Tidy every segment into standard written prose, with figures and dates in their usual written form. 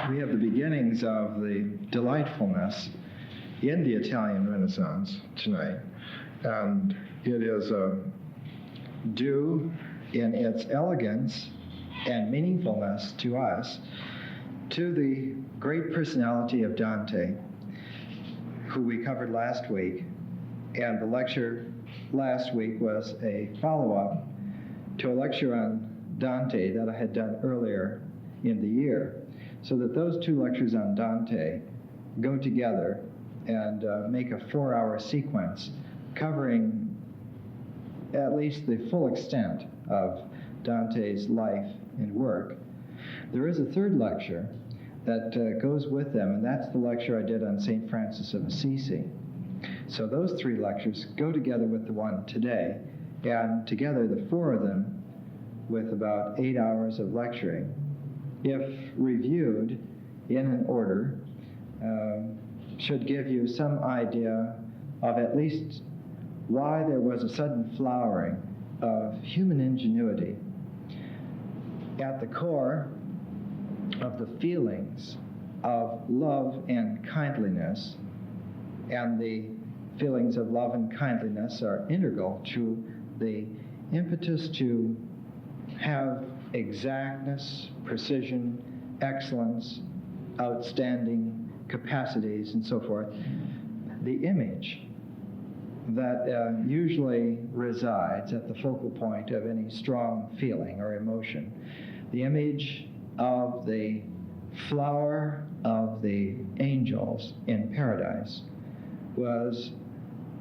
We have the beginnings of the delightfulness in the Italian Renaissance tonight, and it is due in its elegance and meaningfulness to us to the great personality of Dante, who we covered last week, and the lecture last week was a follow-up to a lecture on Dante that I had done earlier in the year, so that those two lectures on Dante go together and make a 4-hour sequence covering at least the full extent of Dante's life and work. There is a third lecture that goes with them, and that's the lecture I did on St. Francis of Assisi. So those 3 lectures go together with the one today, and together the 4 of them with about 8 hours of lecturing, if reviewed in an order, should give you some idea of at least why there was a sudden flowering of human ingenuity at the core of the feelings of love and kindliness, and the feelings of love and kindliness are integral to the impetus to have exactness, precision, excellence, outstanding capacities, and so forth. The image that usually resides at the focal point of any strong feeling or emotion, the image of the flower of the angels in paradise, was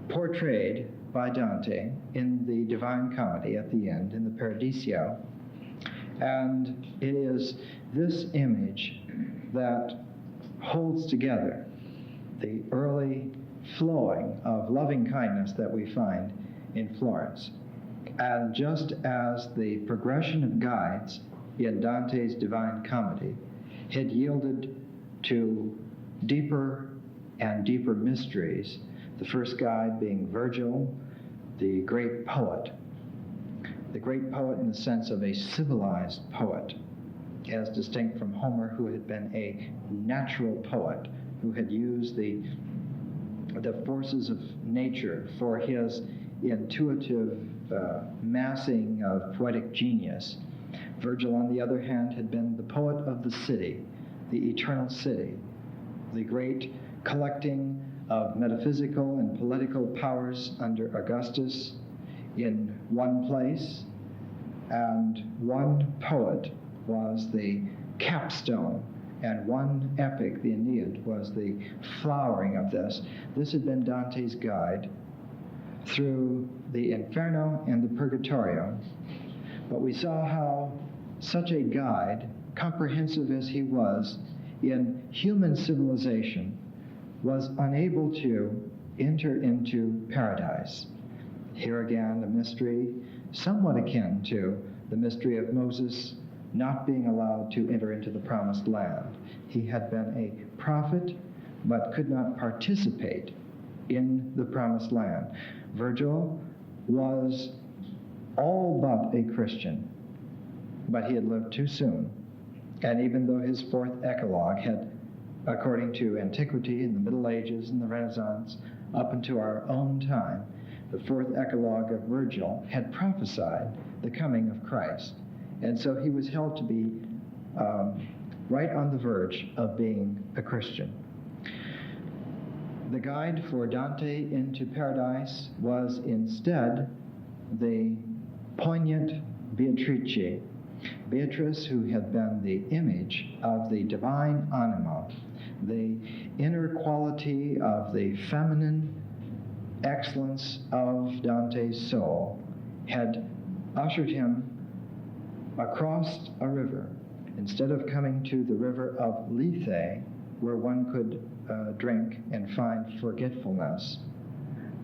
portrayed by Dante in the Divine Comedy at the end, in the Paradiso. And it is this image that holds together the early flowing of loving kindness that we find in Florence. And just as the progression of guides in Dante's Divine Comedy had yielded to deeper and deeper mysteries, the first guide being Virgil, the great poet in the sense of a civilized poet, as distinct from Homer, who had been a natural poet, who had used the forces of nature for his intuitive massing of poetic genius. Virgil, on the other hand, had been the poet of the city, the eternal city, the great collecting of metaphysical and political powers under Augustus in one place, and one poet was the capstone, and one epic, the Aeneid, was the flowering of this. This had been Dante's guide through the Inferno and the Purgatorio, but we saw how such a guide, comprehensive as he was in human civilization, was unable to enter into paradise. Here again, a mystery somewhat akin to the mystery of Moses not being allowed to enter into the promised land. He had been a prophet, but could not participate in the promised land. Virgil was all but a Christian, but he had lived too soon. And even though his 4th Eclogue had, according to antiquity in the Middle Ages and the Renaissance, up into our own time, the 4th Eclogue of Virgil had prophesied the coming of Christ. And so he was held to be right on the verge of being a Christian. The guide for Dante into paradise was instead the poignant Beatrice. Beatrice, who had been the image of the divine anima, the inner quality of the feminine excellence of Dante's soul, had ushered him across a river. Instead of coming to the river of Lethe, where one could drink and find forgetfulness,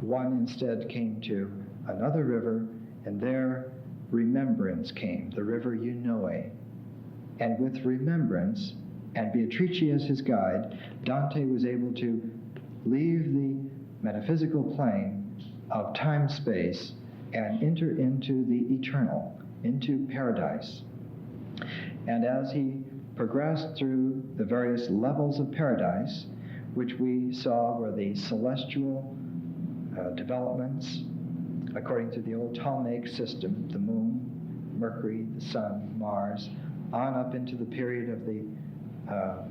one instead came to another river, and there remembrance came, the river Eunoe. And with remembrance, and Beatrice as his guide, Dante was able to leave the metaphysical plane of time-space and enter into the eternal, into paradise. And as he progressed through the various levels of paradise, which we saw were the celestial developments according to the old Ptolemaic system, the moon, Mercury, the sun, Mars, on up into the period of the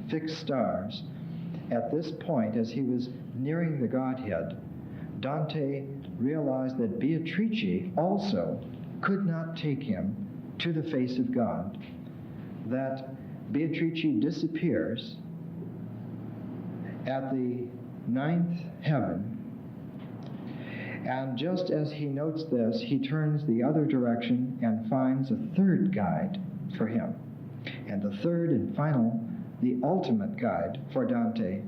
fixed stars. At this point, as he was nearing the Godhead, Dante realized that Beatrice also could not take him to the face of God, that Beatrice disappears at the ninth heaven, and just as he notes this, he turns the other direction and finds a third guide for him. And the third and final, the ultimate guide for Dante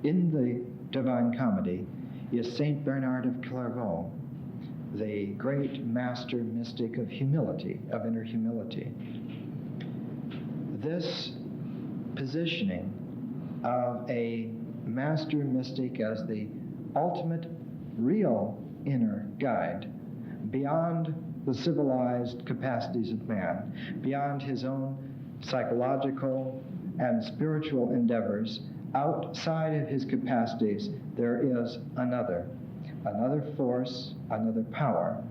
in the Divine Comedy is Saint Bernard of Clairvaux, the great master mystic of humility, of inner humility. This positioning of a master mystic as the ultimate real inner guide, beyond the civilized capacities of man, beyond his own psychological and spiritual endeavors, outside of his capacities, there is another force, another power.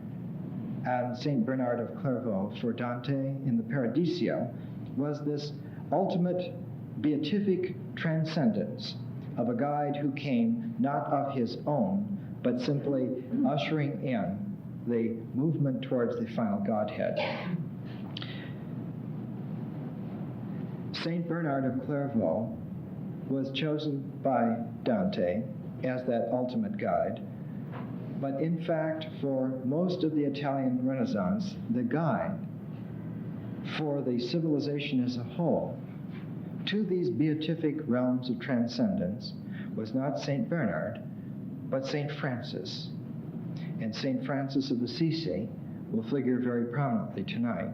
And Saint Bernard of Clairvaux, for Dante in the Paradiso, was this ultimate beatific transcendence of a guide who came not of his own, but simply ushering in the movement towards the final Godhead. Saint Bernard of Clairvaux was chosen by Dante as that ultimate guide, but in fact, for most of the Italian Renaissance, the guide for the civilization as a whole to these beatific realms of transcendence was not Saint Bernard, but Saint Francis. And Saint Francis of Assisi will figure very prominently tonight,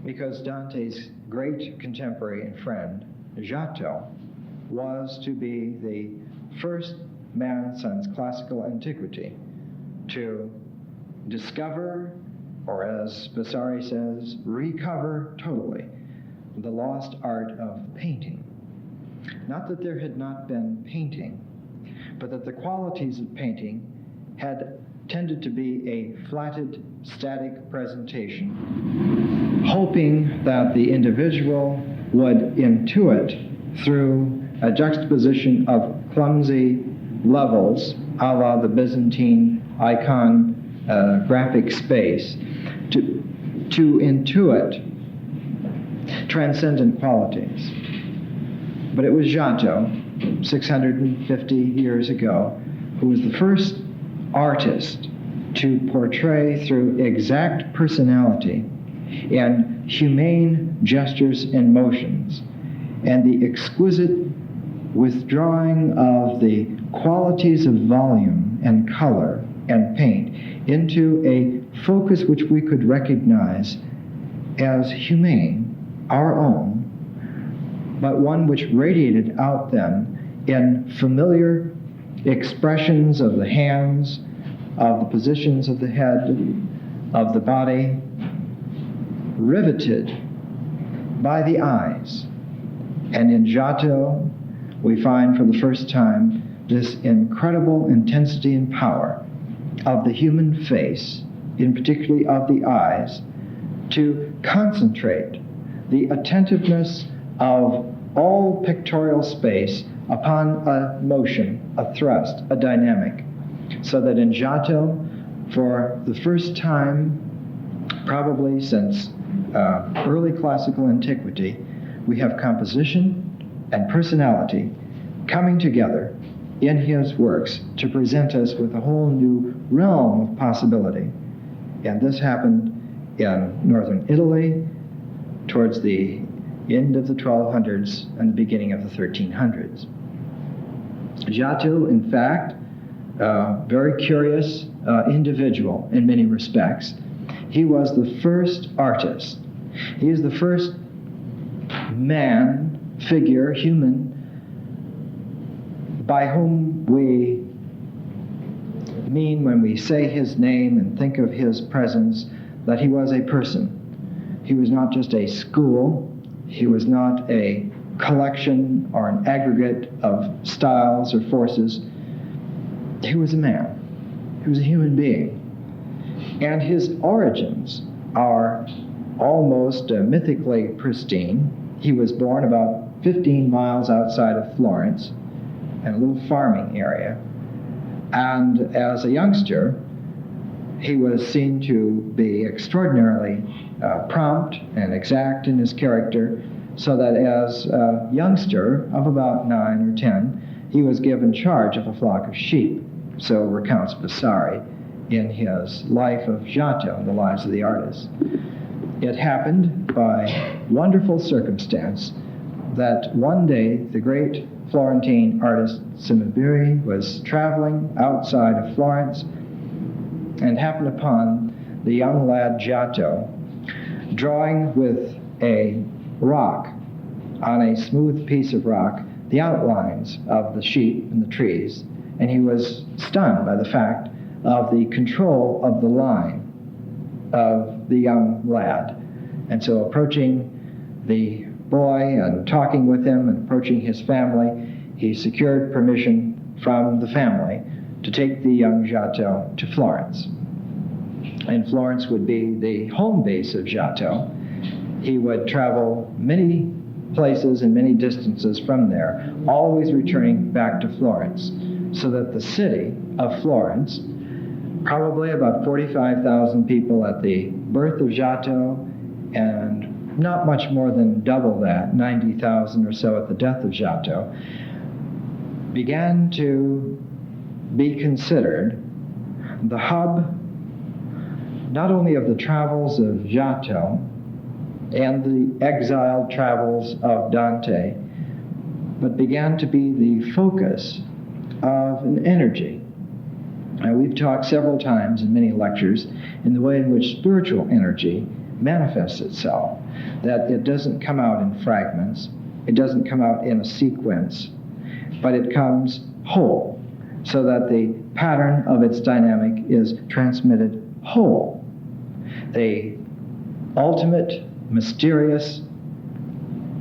because Dante's great contemporary and friend, Giotto, was to be the first man since classical antiquity to discover, or as Vasari says, recover totally the lost art of painting. Not that there had not been painting, but that the qualities of painting had tended to be a flatted, static presentation, hoping that the individual would intuit through a juxtaposition of clumsy levels, a la the Byzantine icon graphic space, to intuit transcendent qualities. But it was Giotto, 650 years ago, who was the first artist to portray through exact personality and humane gestures and motions, and the exquisite withdrawing of the qualities of volume and color and paint into a focus which we could recognize as humane, our own, but one which radiated out then in familiar expressions of the hands, of the positions of the head, of the body, riveted by the eyes. And in Giotto, we find for the first time this incredible intensity and power of the human face, in particularly of the eyes, to concentrate the attentiveness of all pictorial space upon a motion, a thrust, a dynamic, so that in Giotto, for the first time, probably since early classical antiquity, we have composition and personality coming together in his works to present us with a whole new realm of possibility. And this happened in northern Italy towards the end of the 1200s and the beginning of the 1300s. Giotto, in fact, very curious individual in many respects. He was the first artist. He is the first man, figure, human, by whom we mean when we say his name and think of his presence that he was a person. He was not just a school He was not a collection or an aggregate of styles or forces. He was a man. He was a human being. And his origins are almost mythically pristine. He was born about 15 miles outside of Florence in a little farming area. And as a youngster, he was seen to be extraordinarily prompt and exact in his character, so that as a youngster of about 9 or 10, he was given charge of a flock of sheep. So recounts Vasari in his life of Giotto, the lives of the artists. It happened by wonderful circumstance that one day the great Florentine artist Cimabue was traveling outside of Florence and happened upon the young lad Giotto drawing with a rock, on a smooth piece of rock, the outlines of the sheep and the trees, and he was stunned by the fact of the control of the line of the young lad. And so approaching the boy and talking with him and approaching his family, he secured permission from the family to take the young Giotto to Florence. And Florence would be the home base of Giotto. He would travel many places and many distances from there, always returning back to Florence, so that the city of Florence, probably about 45,000 people at the birth of Giotto, and not much more than double that, 90,000 or so at the death of Giotto, began to be considered the hub not only of the travels of Giotto and the exiled travels of Dante, but began to be the focus of an energy. And we've talked several times in many lectures in the way in which spiritual energy manifests itself, that it doesn't come out in fragments, it doesn't come out in a sequence, but it comes whole, so that the pattern of its dynamic is transmitted whole. The ultimate, mysterious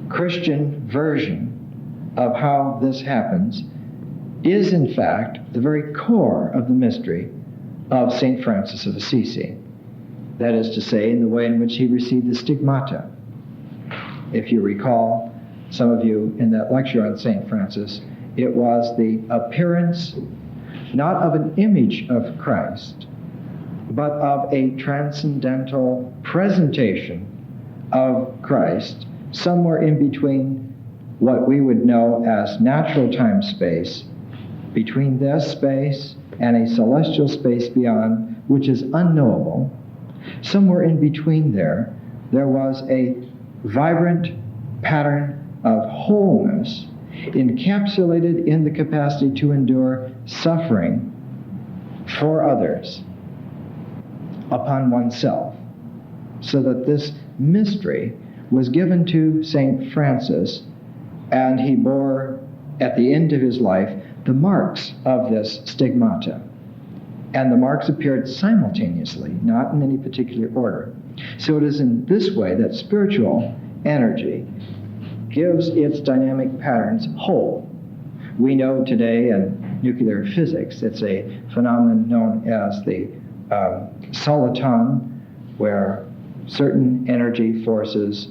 Christian version of how this happens is, in fact, the very core of the mystery of St. Francis of Assisi. That is to say, in the way in which he received the stigmata. If you recall, some of you in that lecture on St. Francis, it was the appearance not of an image of Christ, but of a transcendental presentation of Christ somewhere in between what we would know as natural time-space, between this space and a celestial space beyond, which is unknowable. Somewhere in between there was a vibrant pattern of wholeness encapsulated in the capacity to endure suffering for others upon oneself, so that this mystery was given to St. Francis, and he bore at the end of his life the marks of this stigmata. And the marks appeared simultaneously, not in any particular order. So it is in this way that spiritual energy gives its dynamic patterns whole. We know today in nuclear physics, it's a phenomenon known as the soliton, where certain energy forces,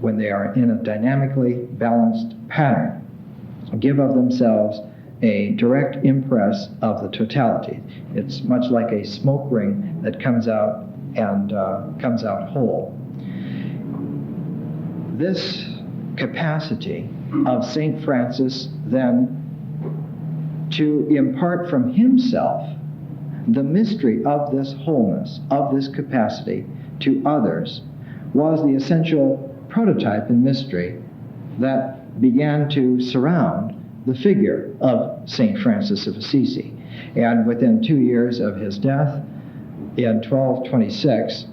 when they are in a dynamically balanced pattern, give of themselves a direct impress of the totality. It's much like a smoke ring that comes out and comes out whole. This capacity of St. Francis then to impart from himself the mystery of this wholeness, of this capacity to others, was the essential prototype and mystery that began to surround the figure of St. Francis of Assisi. And within 2 years of his death, in 1226,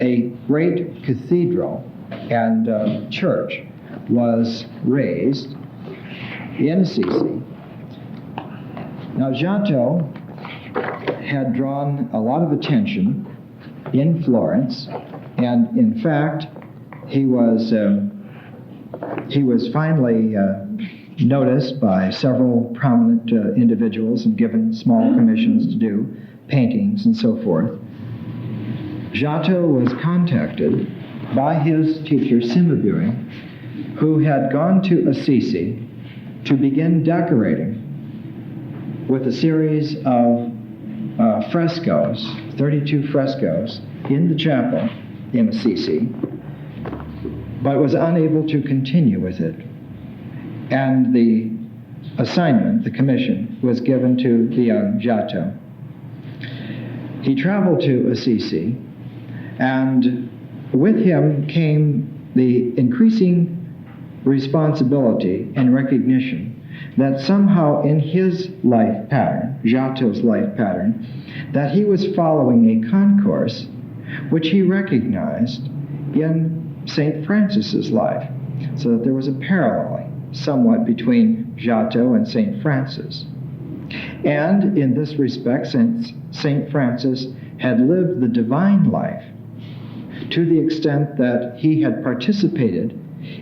a great cathedral and church was raised in Assisi. Now, Giotto had drawn a lot of attention in Florence, and in fact, he was finally noticed by several prominent individuals and given small commissions to do paintings and so forth. Giotto was contacted by his teacher Cimabue, who had gone to Assisi to begin decorating with a series of frescoes, 32 frescoes, in the chapel in Assisi, but was unable to continue with it. And the assignment, the commission, was given to the young Giotto. He traveled to Assisi, and with him came the increasing responsibility and recognition that somehow in his life pattern, Giotto's life pattern, that he was following a concourse which he recognized in St. Francis's life, so that there was a paralleling somewhat between Giotto and St. Francis. And in this respect, since St. Francis had lived the divine life to the extent that he had participated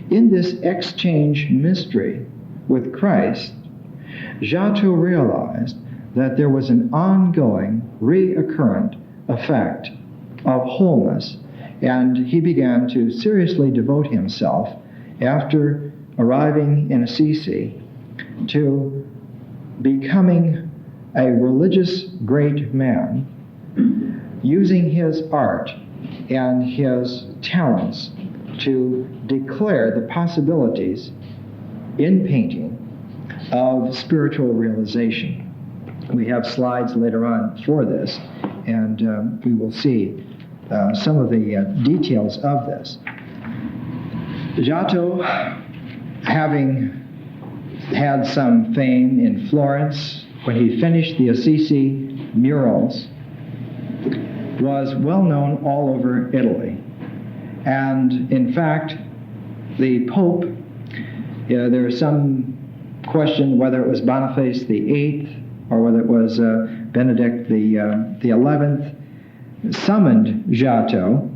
in this exchange mystery with Christ, Giotto realized that there was an ongoing, reoccurrent effect of wholeness, and he began to seriously devote himself, after arriving in Assisi, to becoming a religious great man, using his art and his talents to declare the possibilities in painting of spiritual realization. We have slides later on for this, and we will see some of the details of this. Giotto, having had some fame in Florence when he finished the Assisi murals, was well known all over Italy. And in fact, the Pope, there is some question whether it was Boniface VIII or whether it was Benedict the 11th, summoned Giotto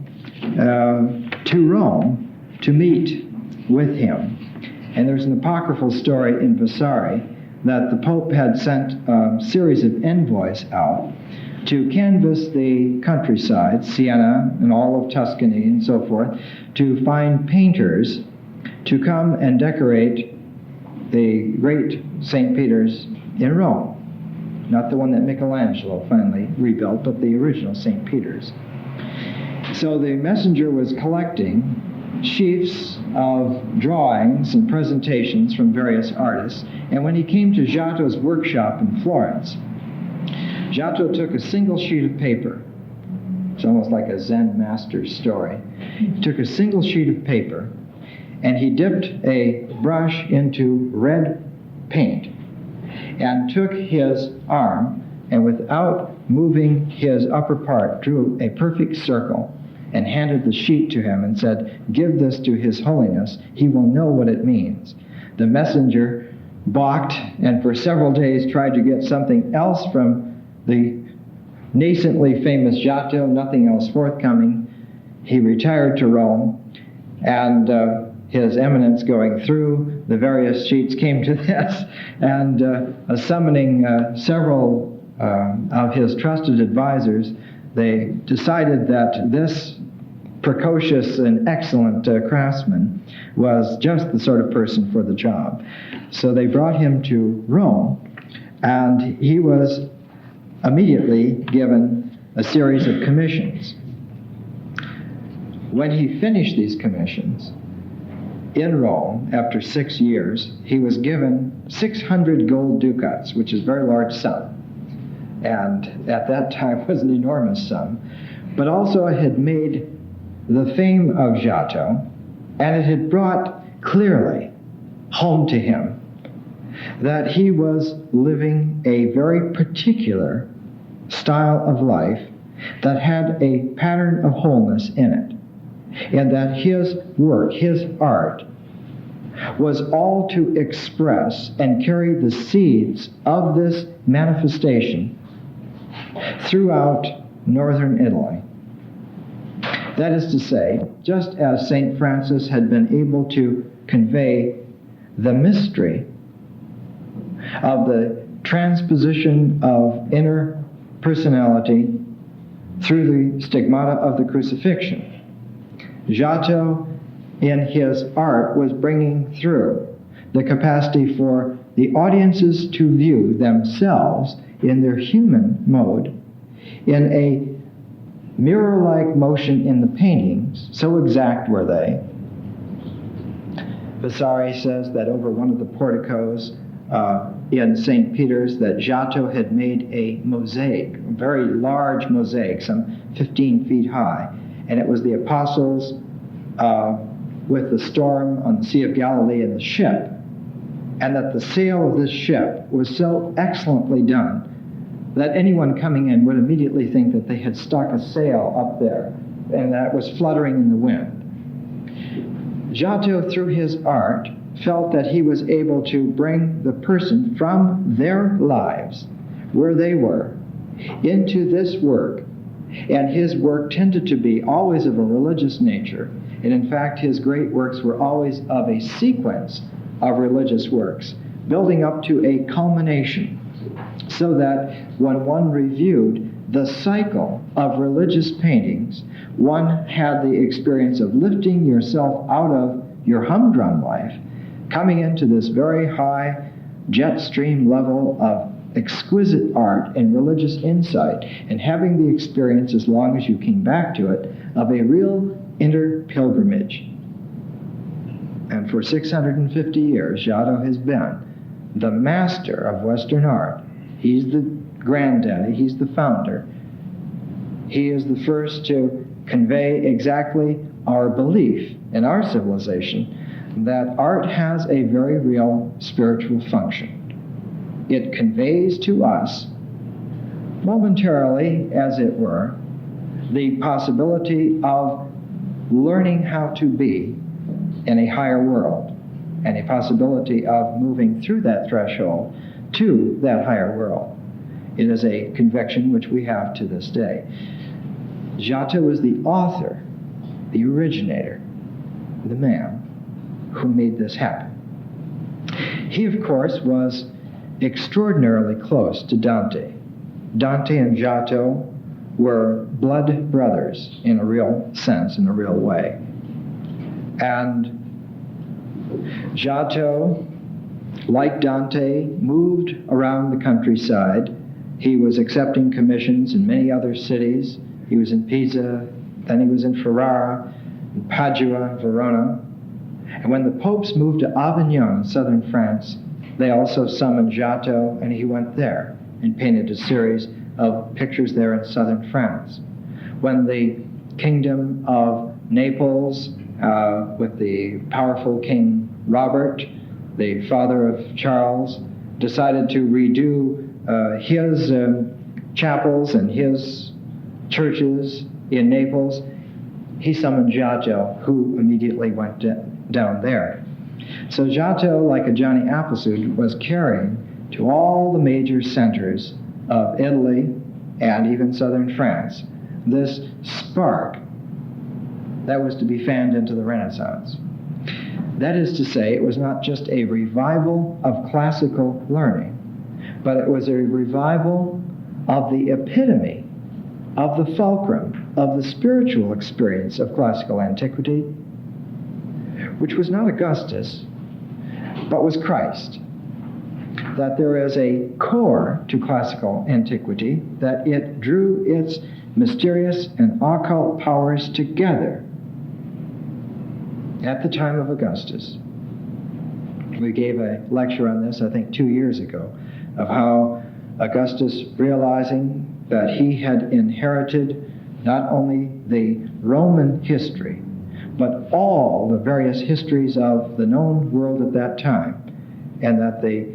to Rome to meet with him. And there's an apocryphal story in Vasari that the Pope had sent a series of envoys out to canvass the countryside, Siena and all of Tuscany and so forth, to find painters to come and decorate the great St. Peter's in Rome. Not the one that Michelangelo finally rebuilt, but the original St. Peter's. So the messenger was collecting sheafs of drawings and presentations from various artists, and when he came to Giotto's workshop in Florence, Giotto took a single sheet of paper. It's almost like a Zen master's story. He took a single sheet of paper, and he dipped a brush into red paint, and took his arm, and without moving his upper part, drew a perfect circle, and handed the sheet to him and said, "Give this to His Holiness. He will know what it means." The messenger balked, and for several days tried to get something else from the nascently famous Giotto, nothing else forthcoming. He retired to Rome, and His Eminence, going through the various sheets, came to this, and summoning several of his trusted advisors, they decided that this precocious and excellent craftsman was just the sort of person for the job. So they brought him to Rome, and he was immediately given a series of commissions. When he finished these commissions in Rome, after 6 years, he was given 600 gold ducats, which is a very large sum, and at that time was an enormous sum, but also it had made the fame of Giotto, and it had brought clearly home to him that he was living a very particular style of life that had a pattern of wholeness in it, and that his work, his art, was all to express and carry the seeds of this manifestation throughout northern Italy. That is to say, just as St. Francis had been able to convey the mystery of the transposition of inner personality through the stigmata of the crucifixion, Giotto, in his art, was bringing through the capacity for the audiences to view themselves in their human mode in a mirror-like motion in the paintings, so exact were they. Vasari says that over one of the porticos in St. Peter's that Giotto had made a mosaic, a very large mosaic, some 15 feet high, and it was the apostles with the storm on the Sea of Galilee in the ship, and that the sail of this ship was so excellently done that anyone coming in would immediately think that they had stuck a sail up there and that it was fluttering in the wind. Giotto, through his art, felt that he was able to bring the person from their lives, where they were, into this work. And his work tended to be always of a religious nature. And in fact, his great works were always of a sequence of religious works, building up to a culmination, so that when one reviewed the cycle of religious paintings, one had the experience of lifting yourself out of your humdrum life, coming into this very high jet stream level of exquisite art and religious insight, and having the experience, as long as you came back to it, of a real inner pilgrimage. And for 650 years, Giotto has been the master of Western art. He's the granddaddy, he's the founder. He is the first to convey exactly our belief in our civilization that art has a very real spiritual function. It conveys to us, momentarily as it were, the possibility of learning how to be in a higher world, and a possibility of moving through that threshold to that higher world. It is a conviction which we have to this day. Giotto was the author, the originator, the man who made this happen. He, of course, was extraordinarily close to Dante. Dante and Giotto were blood brothers in a real sense, in a real way. And Giotto, like Dante, moved around the countryside. He was accepting commissions in many other cities. He was in Pisa, then he was in Ferrara, in Padua, Verona. And when the popes moved to Avignon in southern France, they also summoned Giotto, and he went there and painted a series of pictures there in southern France. When the kingdom of Naples, with the powerful King Robert, the father of Charles, decided to redo his chapels and his churches in Naples, he summoned Giotto, who immediately went down there. So Giotto, like a Johnny Appleseed, was carrying to all the major centers of Italy and even southern France this spark that was to be fanned into the Renaissance. That is to say, it was not just a revival of classical learning, but it was a revival of the epitome, of the fulcrum, of the spiritual experience of classical antiquity, which was not Augustus, but was Christ. That there is a core to classical antiquity, that it drew its mysterious and occult powers together at the time of Augustus. We gave a lecture on this, I think, 2 years ago, of how Augustus, realizing that he had inherited not only the Roman history, but all the various histories of the known world at that time, and that the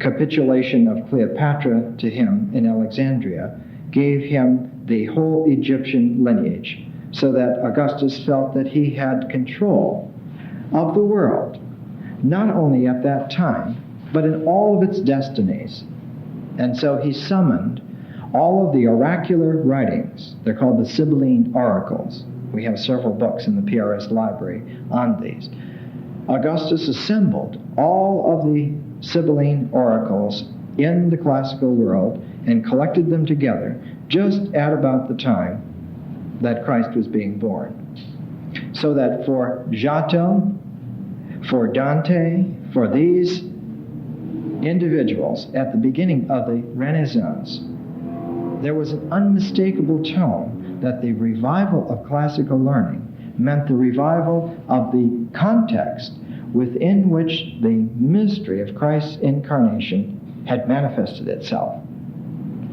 capitulation of Cleopatra to him in Alexandria gave him the whole Egyptian lineage, so that Augustus felt that he had control of the world, not only at that time, but in all of its destinies. And so he summoned all of the oracular writings, they're called the Sibylline oracles, We have several books in the PRS library on these. Augustus assembled all of the Sibylline oracles in the classical world and collected them together just at about the time that Christ was being born. So that for Giotto, for Dante, for these individuals at the beginning of the Renaissance, there was an unmistakable tone that the revival of classical learning meant the revival of the context within which the mystery of Christ's incarnation had manifested itself.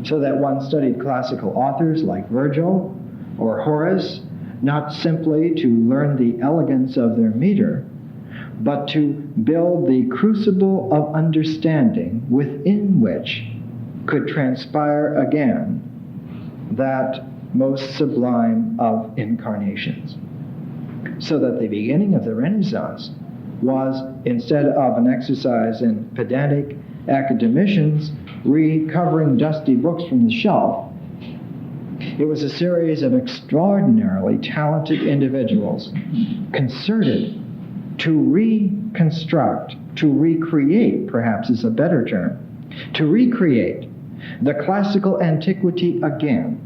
So that one studied classical authors like Virgil or Horace, not simply to learn the elegance of their meter, but to build the crucible of understanding within which could transpire again that most sublime of incarnations. So that the beginning of the Renaissance was, instead of an exercise in pedantic academicians recovering dusty books from the shelf, it was a series of extraordinarily talented individuals concerted to reconstruct, to recreate, perhaps is a better term, to recreate the classical antiquity again.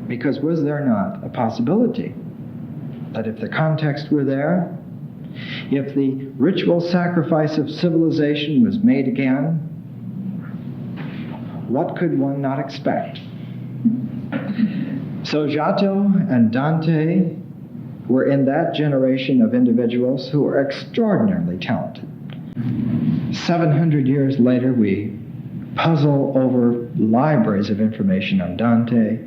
Because was there not a possibility that if the context were there, if the ritual sacrifice of civilization was made again, what could one not expect? So Giotto and Dante were in that generation of individuals who were extraordinarily talented. 700 years later, we puzzle over libraries of information on Dante.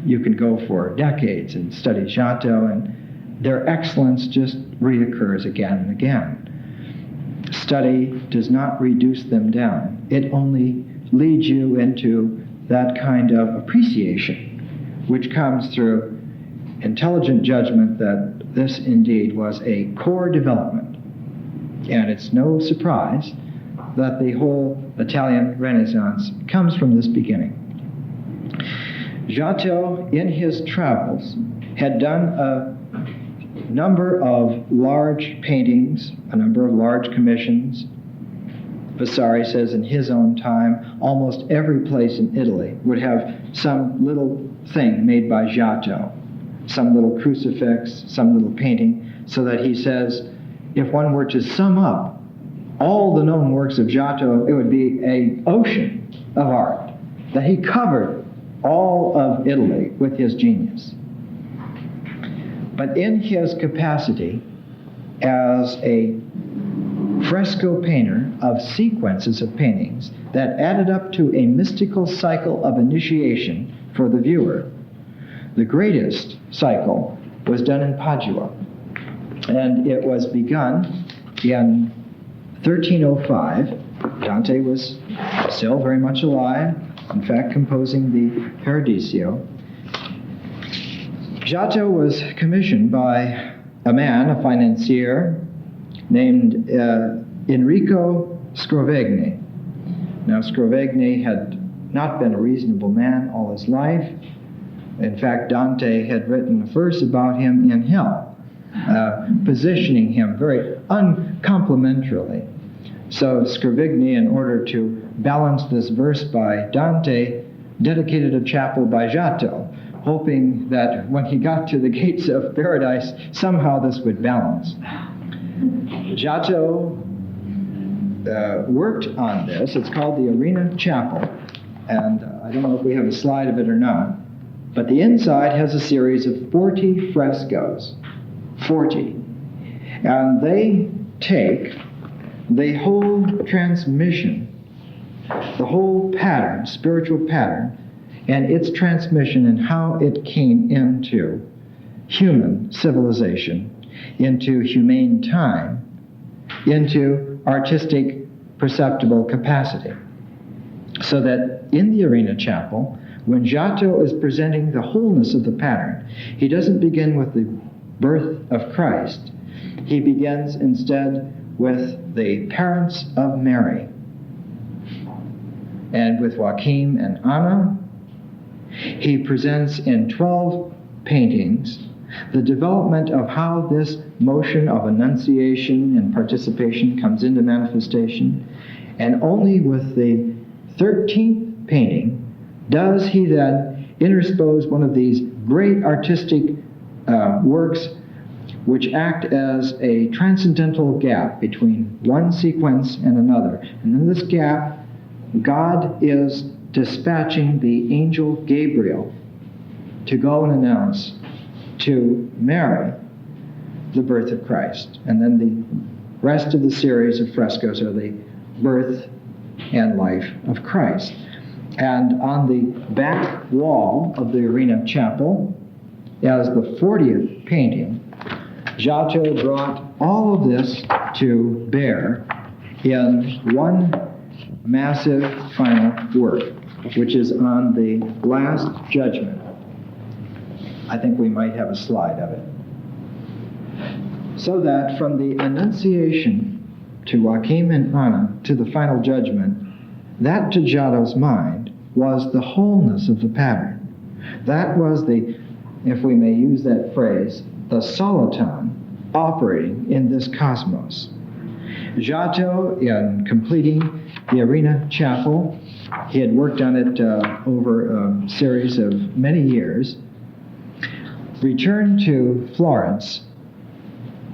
You can go for decades and study Giotto, and their excellence just reoccurs again and again. Study does not reduce them down. It only leads you into that kind of appreciation, which comes through intelligent judgment that this indeed was a core development. And it's no surprise that the whole Italian Renaissance comes from this beginning. Giotto, in his travels, had done a number of large paintings, a number of large commissions. Vasari says in his own time, almost every place in Italy would have some little thing made by Giotto, some little crucifix, some little painting, so that he says, if one were to sum up all the known works of Giotto, it would be an ocean of art, that he covered all of Italy with his genius. But in his capacity as a fresco painter of sequences of paintings that added up to a mystical cycle of initiation for the viewer, the greatest cycle was done in Padua. And it was begun in 1305. Dante was still very much alive, in fact, composing the Paradiso. Giotto was commissioned by a man, a financier, named Enrico Scrovegni. Now, Scrovegni had not been a reasonable man all his life. In fact, Dante had written a verse about him in hell, positioning him very uncomplimentarily. So Scrovegni, in order to balance this verse by Dante, dedicated a chapel by Giotto, hoping that when he got to the gates of paradise, somehow this would balance. Giotto worked on this. It's called the Arena Chapel, and I don't know if we have a slide of it or not, but the inside has a series of 40 frescoes, 40, and they take the whole transmission, the whole pattern, spiritual pattern, and its transmission and how it came into human civilization, into humane time, into artistic perceptible capacity. So that in the Arena Chapel, when Giotto is presenting the wholeness of the pattern, he doesn't begin with the birth of Christ. He begins instead with the parents of Mary, and with Joachim and Anna, He presents in 12 paintings the development of how this motion of annunciation and participation comes into manifestation, and only with the 13th painting does he then interpose one of these great artistic works which act as a transcendental gap between one sequence and another. And in this gap, God is dispatching the angel Gabriel to go and announce to Mary the birth of Christ. And then the rest of the series of frescoes are the birth and life of Christ. And on the back wall of the Arena Chapel, as the 40th painting, Giotto brought all of this to bear in one massive final work, which is on the Last Judgment. I think we might have a slide of it. So that from the Annunciation to Joachim and Anna to the final judgment, that to Giotto's mind was the wholeness of the pattern. That was the, if we may use that phrase, the soliton operating in this cosmos. Giotto, in completing the Arena Chapel, he had worked on it over a series of many years, returned to Florence,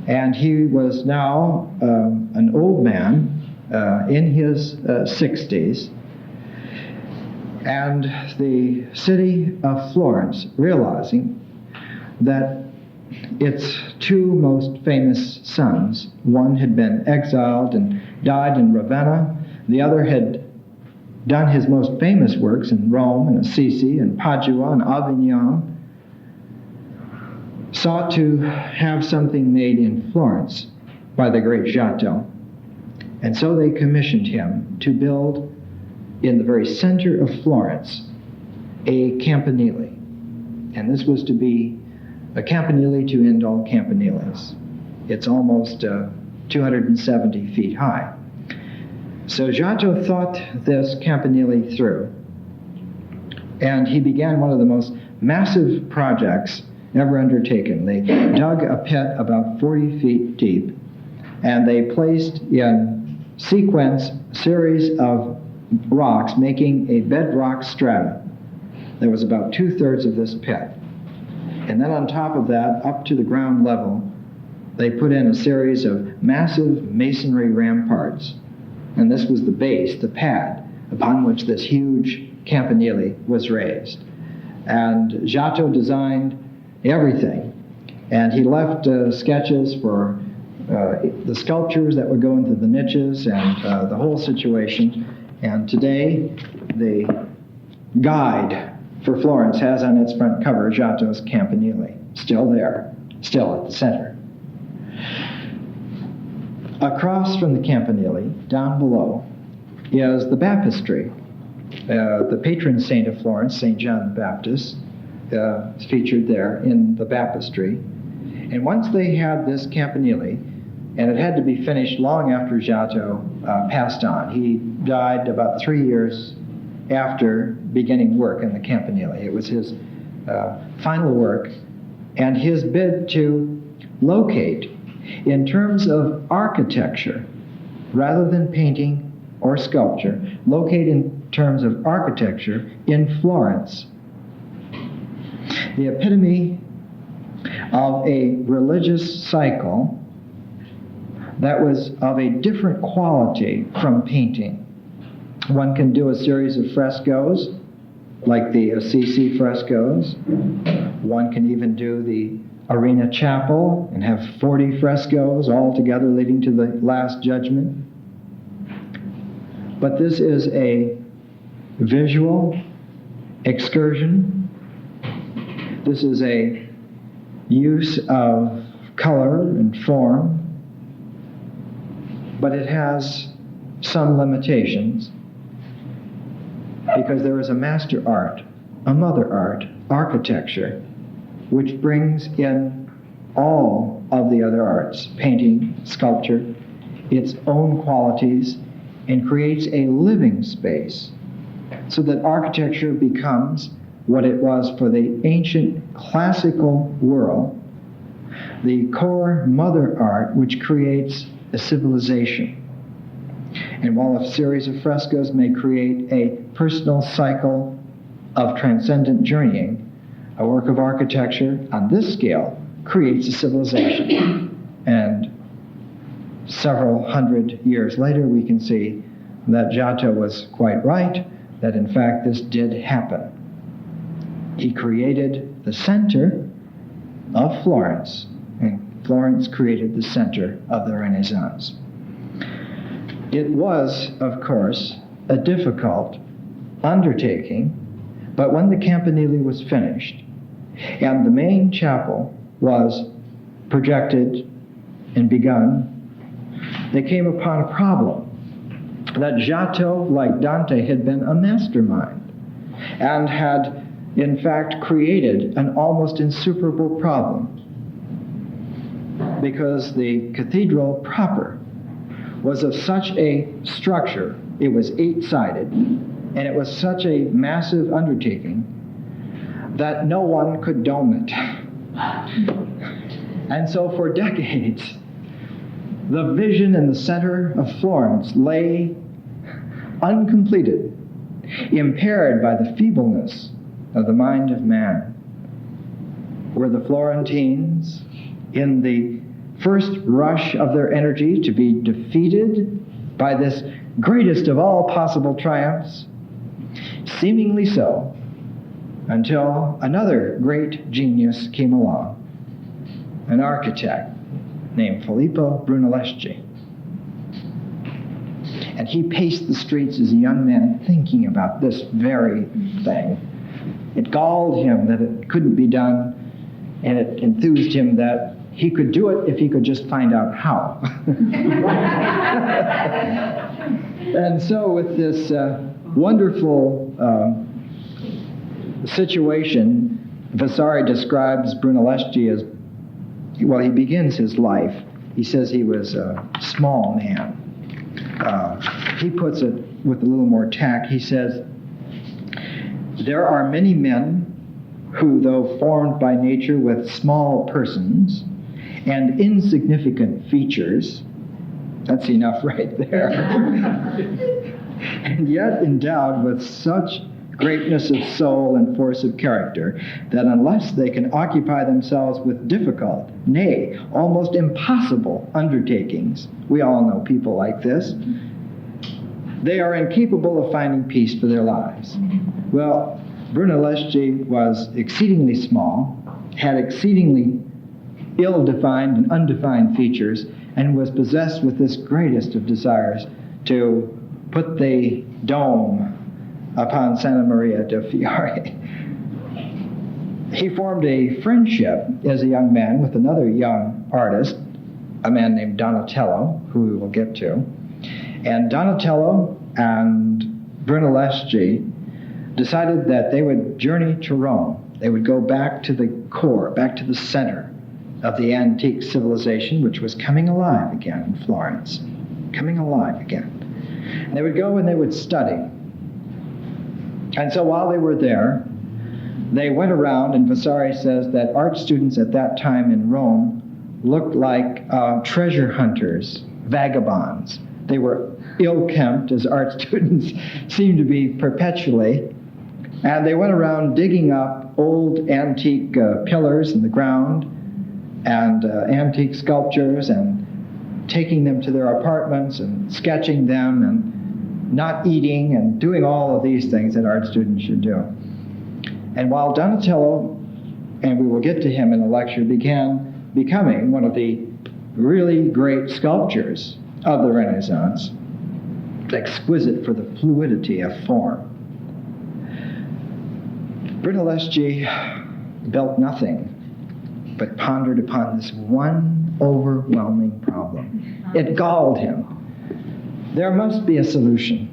and he was now an old man in his 60s, and the city of Florence, realizing that its two most famous sons, one had been exiled and died in Ravenna, the other had done his most famous works in Rome and Assisi and Padua and Avignon, sought to have something made in Florence by the great Giotto. And so they commissioned him to build in the very center of Florence a campanile. And this was to be a campanile to end all campaniles. It's almost 270 feet high. So Giotto thought this campanile through, and he began one of the most massive projects ever undertaken. They dug a pit about 40 feet deep, and they placed in sequence a series of rocks, making a bedrock strata. There was about 2/3 of this pit. And then on top of that, up to the ground level, they put in a series of massive masonry ramparts. And this was the base, the pad, upon which this huge campanile was raised. And Giotto designed everything. And he left sketches for the sculptures that would go into the niches and the whole situation. And today, the guide for Florence has on its front cover Giotto's campanile, still there, still at the center. Across from the campanile, down below, is the baptistry. The patron saint of Florence, St. John the Baptist, is featured there in the baptistry. And once they had this campanile, and it had to be finished long after Giotto passed on. He died about 3 years after beginning work in the campanile. It was his final work, and his bid to locate in terms of architecture, rather than painting or sculpture, locate in terms of architecture in Florence, the epitome of a religious cycle that was of a different quality from painting. One can do a series of frescoes, like the Assisi frescoes. One can even do the Arena Chapel and have 40 frescoes all together leading to the Last Judgment. But this is a visual excursion. This is a use of color and form, but it has some limitations because there is a master art, a mother art, architecture, which brings in all of the other arts, painting, sculpture, its own qualities, and creates a living space so that architecture becomes what it was for the ancient classical world, the core mother art which creates a civilization. And while a series of frescoes may create a personal cycle of transcendent journeying, a work of architecture on this scale creates a civilization. And several hundred years later, we can see that Giotto was quite right, that in fact this did happen. He created the center of Florence, and Florence created the center of the Renaissance. It was, of course, a difficult undertaking, but when the Campanile was finished and the main chapel was projected and begun, they came upon a problem that Giotto, like Dante, had been a mastermind and had, in fact, created an almost insuperable problem, because the cathedral proper was of such a structure, it was 8-sided, and it was such a massive undertaking that no one could dome it. And so for decades, the vision in the center of Florence lay uncompleted, impaired by the feebleness of the mind of man. Were the Florentines, in the first rush of their energy, to be defeated by this greatest of all possible triumphs? Seemingly so, until another great genius came along, an architect named Filippo Brunelleschi. And he paced the streets as a young man thinking about this very thing. It galled him that it couldn't be done, and it enthused him that he could do it if he could just find out how. And so with this wonderful situation, Vasari describes Brunelleschi as, well, he begins his life. He says he was a small man. He puts it with a little more tact. He says, there are many men who, though formed by nature with small persons and insignificant features, that's enough right there, and yet endowed with such greatness of soul and force of character, that unless they can occupy themselves with difficult, nay, almost impossible undertakings, we all know people like this, they are incapable of finding peace for their lives. Well, Brunelleschi was exceedingly small, had exceedingly ill-defined and undefined features, and was possessed with this greatest of desires to put the dome upon Santa Maria del Fiore. He formed a friendship as a young man with another young artist, a man named Donatello, who we will get to. And Donatello and Brunelleschi decided that they would journey to Rome. They would go back to the core, back to the center of the antique civilization, which was coming alive again in Florence, coming alive again. And they would go and they would study. And so while they were there, they went around, and Vasari says that art students at that time in Rome looked like treasure hunters, vagabonds. They were ill-kempt, as art students seem to be perpetually, and they went around digging up old antique pillars in the ground and antique sculptures and taking them to their apartments and sketching them and not eating and doing all of these things that art students should do. And while Donatello, and we will get to him in the lecture, began becoming one of the really great sculptors of the Renaissance, exquisite for the fluidity of form, Brunelleschi built nothing but pondered upon this one overwhelming problem. It galled him. There must be a solution.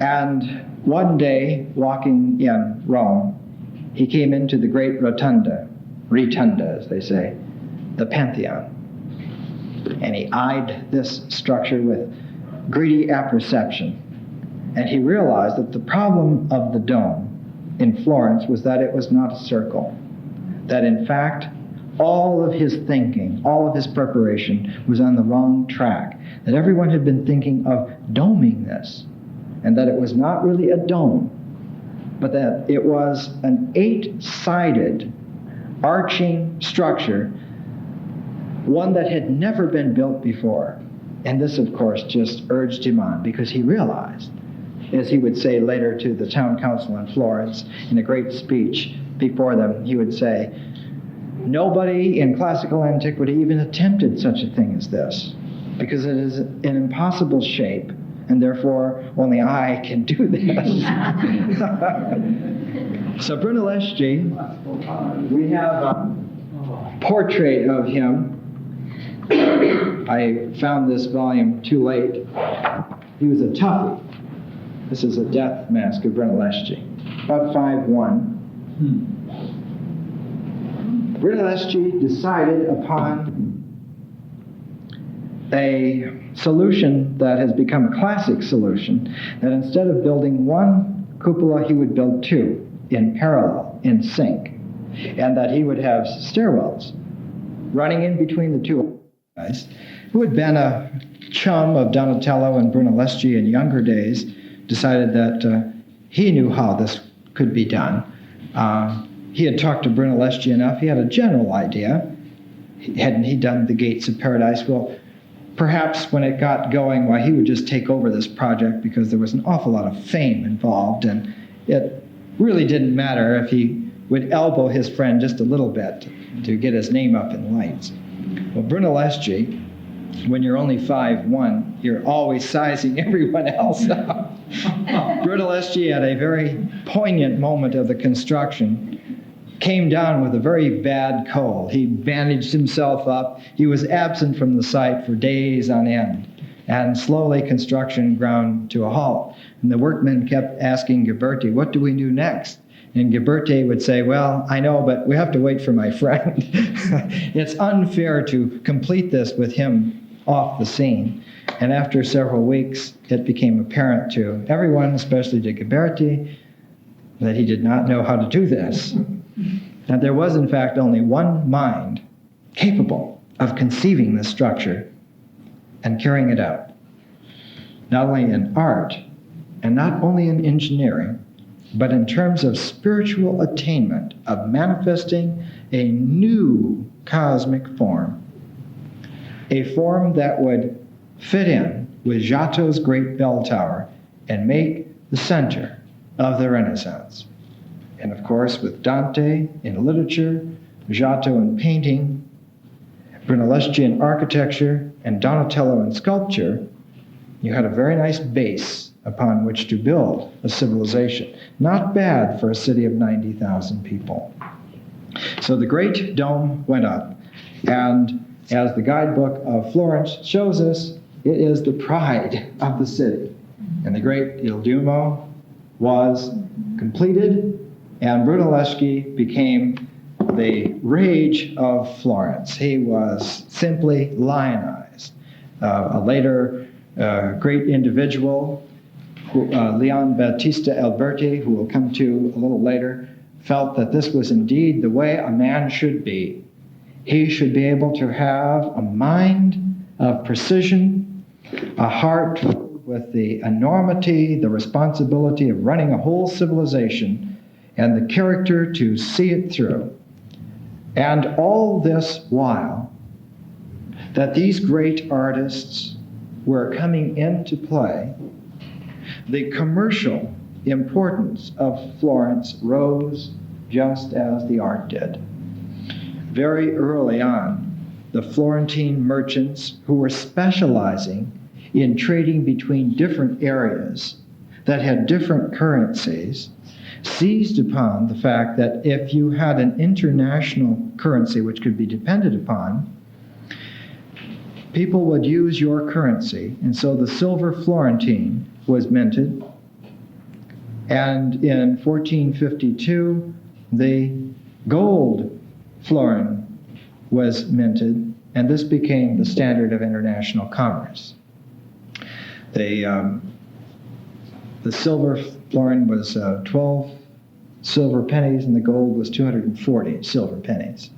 And one day, walking in Rome, he came into the great rotunda as they say, the Pantheon. And he eyed this structure with greedy apperception. And he realized that the problem of the dome in Florence was that it was not a circle. That in fact, all of his thinking, all of his preparation was on the wrong track. That everyone had been thinking of doming this, and that it was not really a dome, but that it was an 8-sided arching structure, one that had never been built before. And this, of course, just urged him on, because he realized, as he would say later to the town council in Florence in a great speech before them, he would say, nobody in classical antiquity even attempted such a thing as this, because it is an impossible shape, and therefore only I can do this. So Brunelleschi, we have a portrait of him. I found this volume too late. He was a toughie. This is a death mask of Brunelleschi, about 5'1". Brunelleschi decided upon a solution that has become a classic solution, that instead of building one cupola, he would build two in parallel, in sync, and that he would have stairwells running in between the two guys, who had been a chum of Donatello and Brunelleschi in younger days, decided that he knew how this could be done. He had talked to Brunelleschi enough. He had a general idea. Hadn't he done the Gates of Paradise? Well, perhaps when it got going, he would just take over this project, because there was an awful lot of fame involved, and it really didn't matter if he would elbow his friend just a little bit to get his name up in lights. Well, Brunelleschi, when you're only 5'1", you're always sizing everyone else up. Brunelleschi, at a very poignant moment of the construction, came down with a very bad cold. He bandaged himself up. He was absent from the site for days on end. And slowly construction ground to a halt. And the workmen kept asking Ghiberti, what do we do next? And Ghiberti would say, well, I know, but we have to wait for my friend. It's unfair to complete this with him off the scene. And after several weeks, it became apparent to everyone, especially to Ghiberti, that he did not know how to do this. That there was, in fact, only one mind capable of conceiving this structure and carrying it out, not only in art and not only in engineering, but in terms of spiritual attainment, of manifesting a new cosmic form, a form that would fit in with Giotto's great bell tower and make the center of the Renaissance. And of course, with Dante in literature, Giotto in painting, Brunelleschi in architecture, and Donatello in sculpture, you had a very nice base upon which to build a civilization. Not bad for a city of 90,000 people. So the great dome went up, and as the guidebook of Florence shows us, it is the pride of the city. And the great Il Duomo was completed, and Brunelleschi became the rage of Florence. He was simply lionized. A later great individual, Leon Battista Alberti, who we'll come to a little later, felt that this was indeed the way a man should be. He should be able to have a mind of precision, a heart with the enormity, the responsibility of running a whole civilization, and the character to see it through. And all this while that these great artists were coming into play, the commercial importance of Florence rose just as the art did. Very early on, the Florentine merchants who were specializing in trading between different areas that had different currencies seized upon the fact that if you had an international currency which could be depended upon, people would use your currency. And so the silver Florentine was minted. And in 1452, the gold florin was minted, and this became the standard of international commerce. The silver florin was 12 silver pennies, and the gold was 240 silver pennies.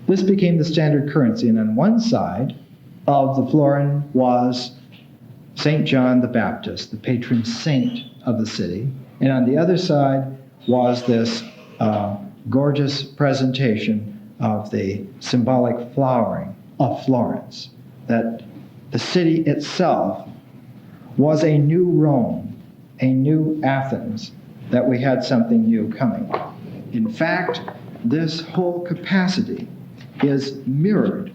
This became the standard currency, and on one side of the florin was St. John the Baptist, the patron saint of the city, and on the other side was this gorgeous presentation of the symbolic flowering of Florence, that the city itself was a new Rome, a new Athens, that we had something new coming. In fact, this whole capacity is mirrored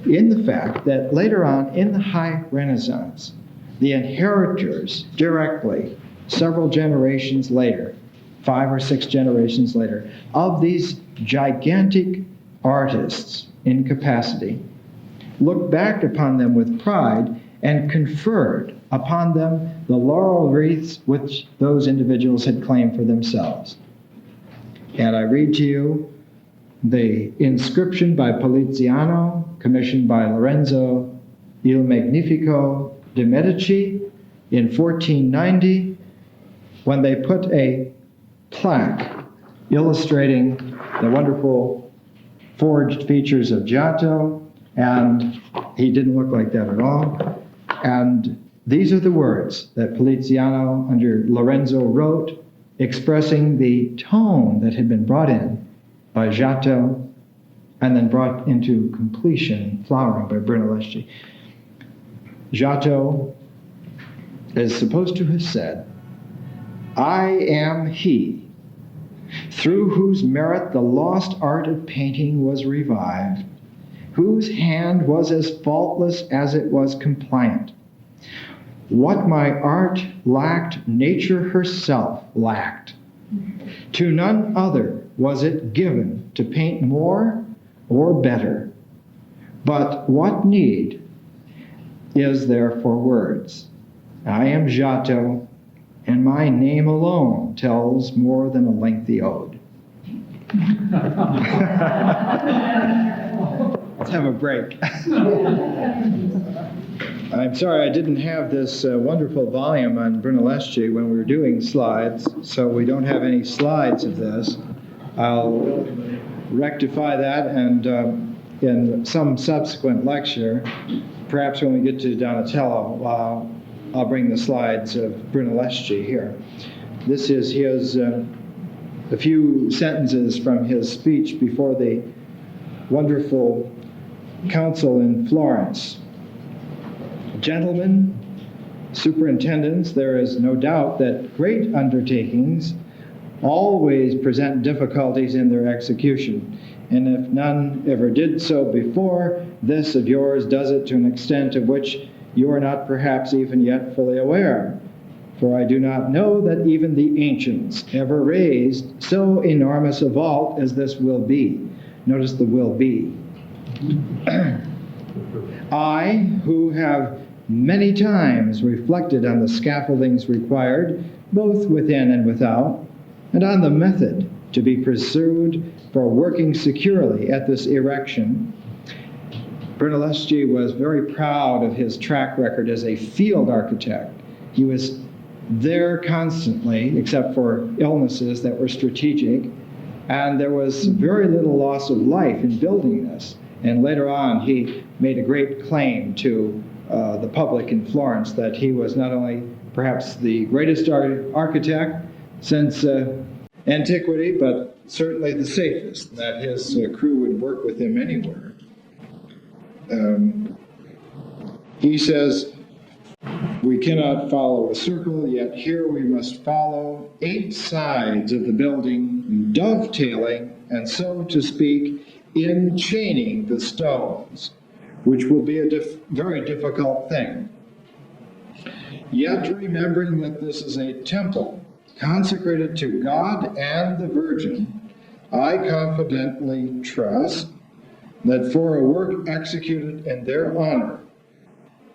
in the fact that later on in the High Renaissance, the inheritors directly, several generations later, 5 or 6 generations later, of these gigantic artists in capacity, looked back upon them with pride and conferred upon them the laurel wreaths which those individuals had claimed for themselves. And I read to you the inscription by Poliziano, commissioned by Lorenzo il Magnifico de' Medici in 1490, when they put a plaque illustrating the wonderful forged features of Giotto, and he didn't look like that at all. And these are the words that Poliziano under Lorenzo wrote, expressing the tone that had been brought in by Giotto and then brought into completion, flowering by Brunelleschi. Giotto is supposed to have said, "I am he, through whose merit the lost art of painting was revived, whose hand was as faultless as it was compliant. What my art lacked, nature herself lacked. To none other was it given to paint more or better. But what need is there for words? I am Giotto, and my name alone tells more than a lengthy ode." Let's have a break. I'm sorry I didn't have this wonderful volume on Brunelleschi when we were doing slides, so we don't have any slides of this. I'll rectify that, and in some subsequent lecture, perhaps when we get to Donatello, I'll bring the slides of Brunelleschi here. This is his, a few sentences from his speech before the wonderful council in Florence. "Gentlemen, superintendents, there is no doubt that great undertakings always present difficulties in their execution, and if none ever did so before, this of yours does it to an extent of which you are not perhaps even yet fully aware. For I do not know that even the ancients ever raised so enormous a vault as this will be." Notice the "will be." "I, who have many times reflected on the scaffoldings required, both within and without, and on the method to be pursued for working securely at this erection." Brunelleschi was very proud of his track record as a field architect. He was there constantly, except for illnesses that were strategic, and there was very little loss of life in building this. And later on, he made a great claim to the public in Florence that he was not only perhaps the greatest architect since antiquity, but certainly the safest, that his crew would work with him anywhere. He says, "We cannot follow a circle, yet here we must follow 8 sides of the building, dovetailing, and so to speak, enchaining the stones, which will be a very difficult thing. Yet remembering that this is a temple consecrated to God and the Virgin, I confidently trust that for a work executed in their honor,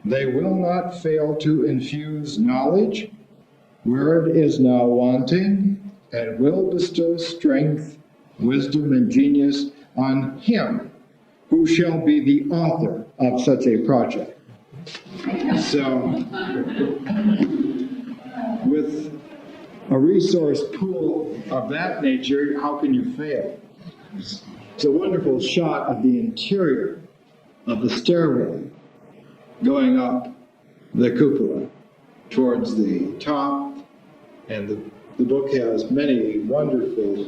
they will not fail to infuse knowledge where it is now wanting, and will bestow strength, wisdom, and genius on him who shall be the author of such a project." So, with a resource pool of that nature, how can you fail? It's a wonderful shot of the interior of the stairway going up the cupola towards the top, and the book has many wonderful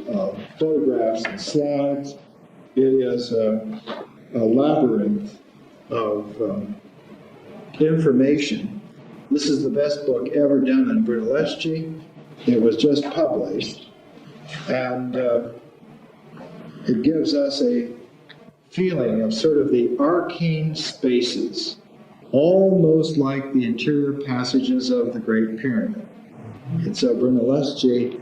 photographs and slides. It is a labyrinth of information. This is the best book ever done on Brunelleschi. It was just published, and it gives us a feeling of sort of the arcane spaces, almost like the interior passages of the Great Pyramid. It's Brunelleschi,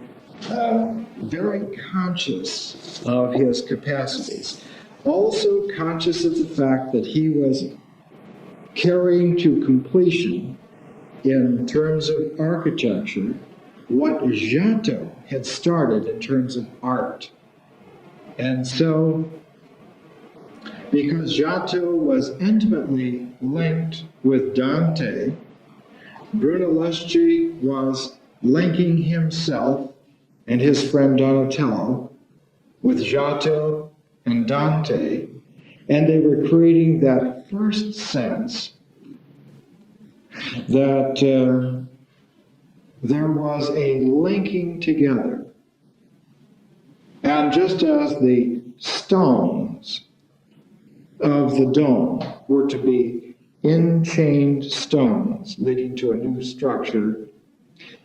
very conscious of his capacities, also conscious of the fact that he was carrying to completion, in terms of architecture, what Giotto had started in terms of art. And so, because Giotto was intimately linked with Dante, Brunelleschi was linking himself and his friend Donatello with Giotto and Dante, and they were creating that first sense that there was a linking together. And just as the stones of the dome were to be in-chained stones leading to a new structure,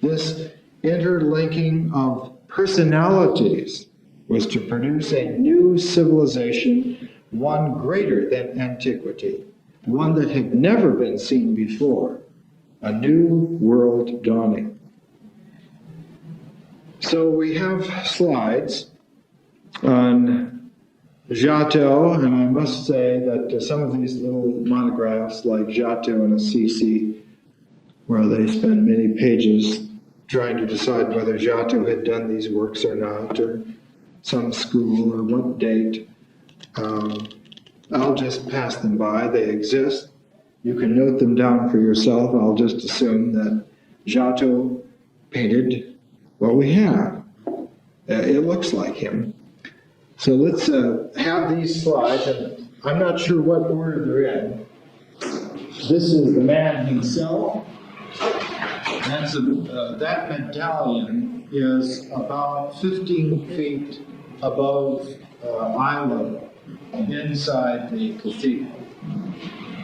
this interlinking of personalities was to produce a new civilization, one greater than antiquity, one that had never been seen before, a new world dawning. So we have slides on Giotto, and I must say that some of these little monographs, like Giotto and Assisi, where they spend many pages trying to decide whether Giotto had done these works or not, or some school, or what date, I'll just pass them by. They exist. You can note them down for yourself. I'll just assume that Giotto painted what we have. It looks like him. So let's have these slides, and I'm not sure what order they're in. This is the man himself. And so, that medallion is about 15 feet above eye level inside the cathedral.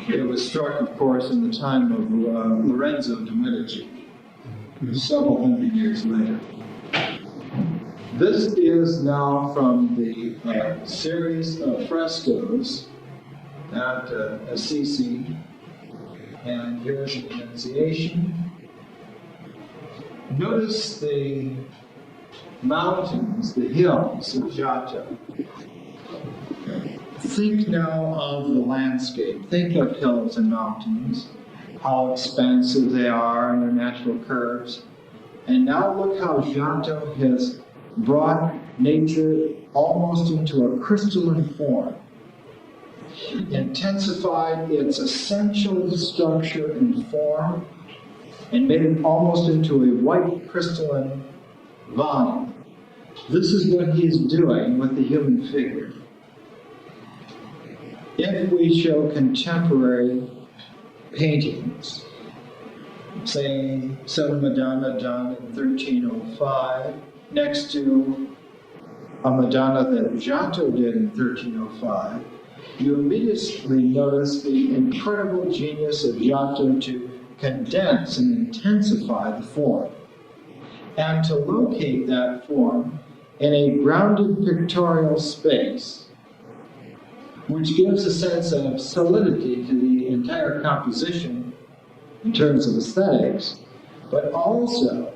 It was struck, of course, in the time of Lorenzo de' Medici, several hundred years later. This is now from the series of frescoes at Assisi, and here's the Annunciation. Notice the mountains, the hills of Giotto. Think now of the landscape. Think of hills and mountains, how expansive they are in their natural curves. And now look how Giotto has brought nature almost into a crystalline form, intensified its essential structure and form, and made it almost into a white crystalline volume. This is what he's doing with the human figure. If we show contemporary paintings, say some Madonna done in 1305, next to a Madonna that Giotto did in 1305, you immediately notice the incredible genius of Giotto to condense and intensify the form, and to locate that form in a grounded pictorial space, which gives a sense of solidity to the entire composition in terms of aesthetics, but also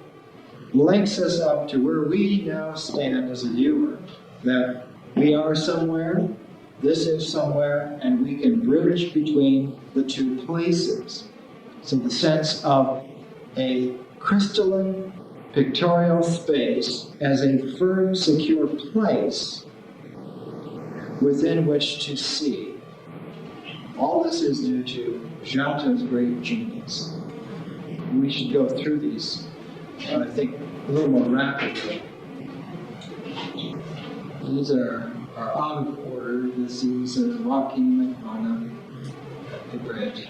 links us up to where we now stand as a viewer, that we are somewhere, this is somewhere, and we can bridge between the two places. So the sense of a crystalline pictorial space as a firm, secure place within which to see. All this is due to Giotto's great genius. We should go through these I think, a little more rapidly. These are out of order. This is walking on a bridge.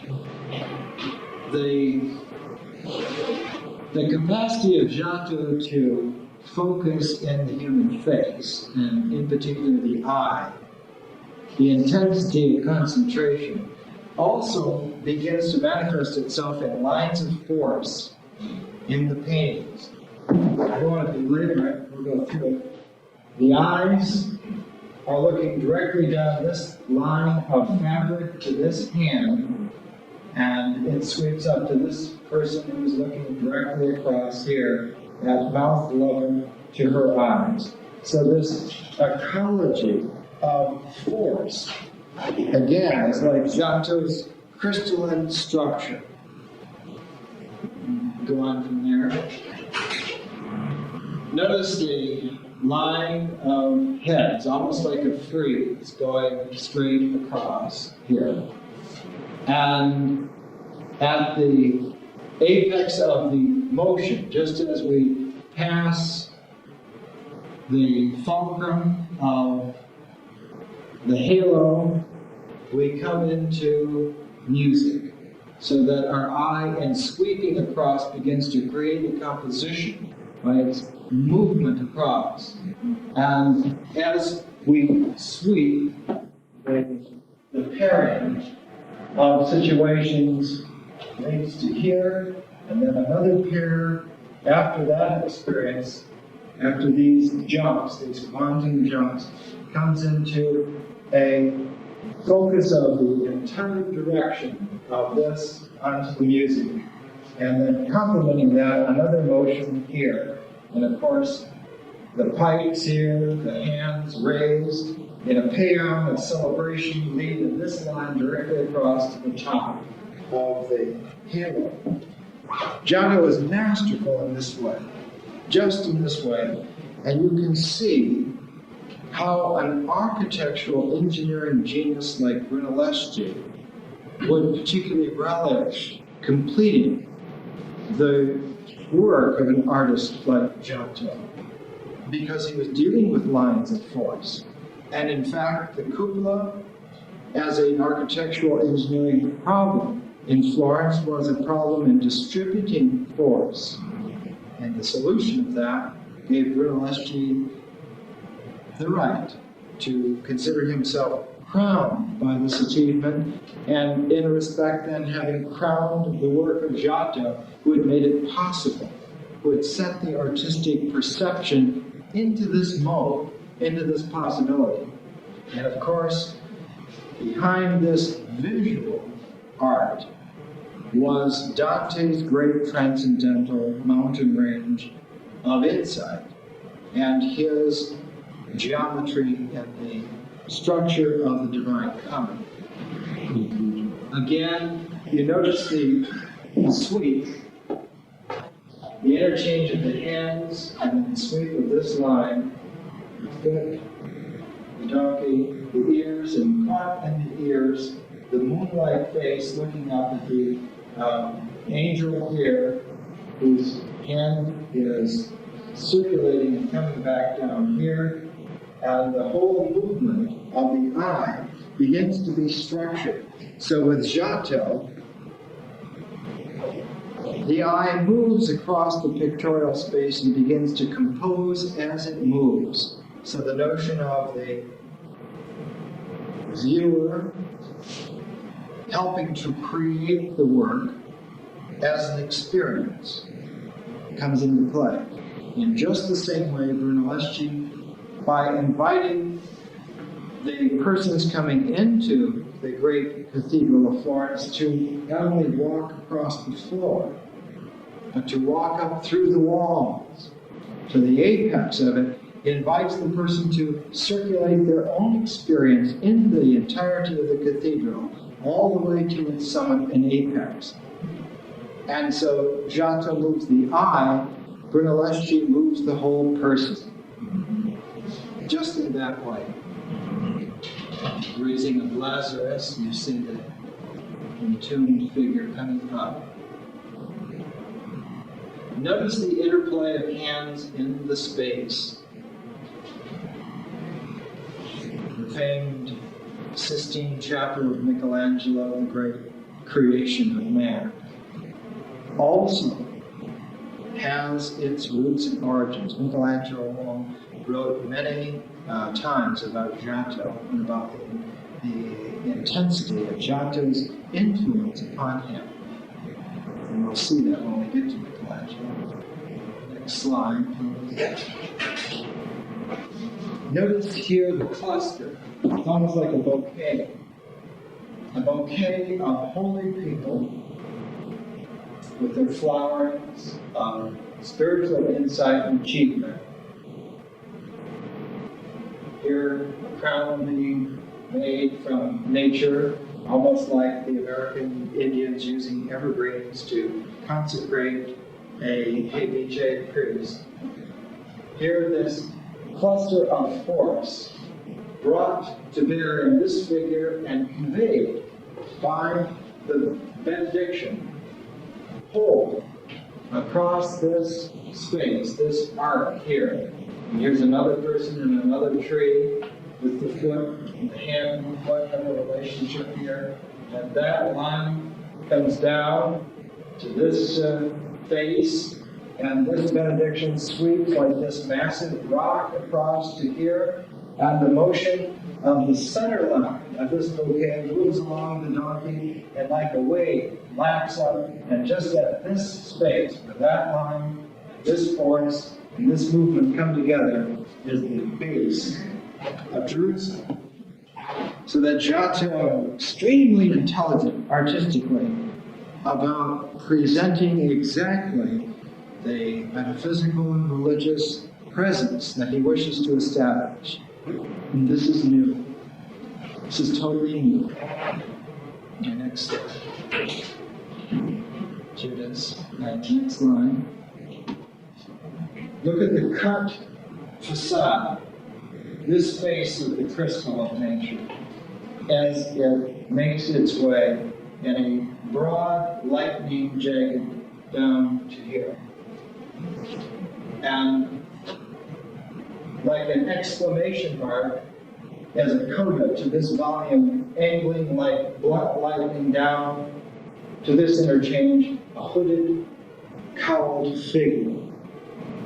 The capacity of Giotto to focus in the human face, and in particular the eye, the intensity of concentration, also begins to manifest itself in lines of force in the paintings. I don't want to belabor it, we'll go through it. The eyes are looking directly down this line of fabric to this hand, and it sweeps up to this person who's looking directly across here at mouth level to her eyes. So this ecology of force, again, is like Giotto's crystalline structure. Go on from there. Notice the line of heads, almost like a frieze, going straight across here. And at the apex of the motion, just as we pass the fulcrum of the halo, we come into music, so that our eye, in sweeping across, begins to create a composition by its movement across. And as we sweep, the pairing of situations leads to here, and then another pair. After that experience, after these jumps, these quantum jumps, comes into a focus of the entire direction of this onto the music. And then complementing that, another motion here. And of course, the pipes here, the hands raised in a paean of celebration lead in this line directly across to the top of the halo. Giotto is masterful in this way, just in this way, and you can see how an architectural engineering genius like Brunelleschi would particularly relish completing the work of an artist like Giotto, because he was dealing with lines of force. And in fact, the cupola, as an architectural engineering problem in Florence, was a problem in distributing force. And the solution of that gave Brunelleschi the right to consider himself crowned by this achievement, and in respect then having crowned the work of Giotto, who had made it possible, who had set the artistic perception into this mode, into this possibility. And of course, behind this visual art was Dante's great transcendental mountain range of insight, and his geometry and the structure of the Divine Comedy. Again, you notice the sweep, the interchange of the hands, and the sweep of this line, the foot, the donkey, the ears, and caught in the ears, the moonlight face looking up at the angel here, whose hand is circulating and coming back down here, and the whole movement of the eye begins to be structured. So with Giotto, the eye moves across the pictorial space and begins to compose as it moves. So the notion of the viewer helping to create the work as an experience comes into play. In just the same way, Brunelleschi, by inviting the persons coming into the great Cathedral of Florence to not only walk across the floor, but to walk up through the walls to the apex of it, invites the person to circulate their own experience in the entirety of the cathedral, all the way to its summit and apex. And so Giotto moves the eye, Brunelleschi moves the whole person. Just in that way. Raising of Lazarus, you see the entombed figure coming up. Notice the interplay of hands in the space. The famed Sistine Chapel of Michelangelo, the great creation of man, also has its roots and origins. Michelangelo wrote many times about Giotto and about the intensity of Giotto's influence upon him. And we'll see that when we get to Michelangelo. Next slide, please. Notice here the cluster. It's almost like a bouquet. A bouquet of holy people with their flowerings of spiritual insight and achievement. Here, a crown being made from nature, almost like the American Indians using evergreens to consecrate a HBJ priest. Here, this cluster of force brought to bear in this figure and conveyed by the benediction pulled across this space, this arc here. And here's another person in another tree with the foot, the hand and the foot have a relationship here. And that line comes down to this face, and this benediction sweeps like this massive rock across to here, and the motion of the center line of this bouquet moves along the donkey and like a wave laps up, and just at this space where that line, this force, and this movement come together is the base of Jerusalem. So that Giotto, extremely intelligent artistically about presenting exactly the metaphysical and religious presence that he wishes to establish. And this is new. This is totally new. Okay, next step. Judas. Next line. Look at the cut facade. This face of the crystal of nature as it makes its way in a broad, lightning jagged down to here. And like an exclamation mark as a coda to this volume, angling like black lightning down to this interchange, a hooded, cowled figure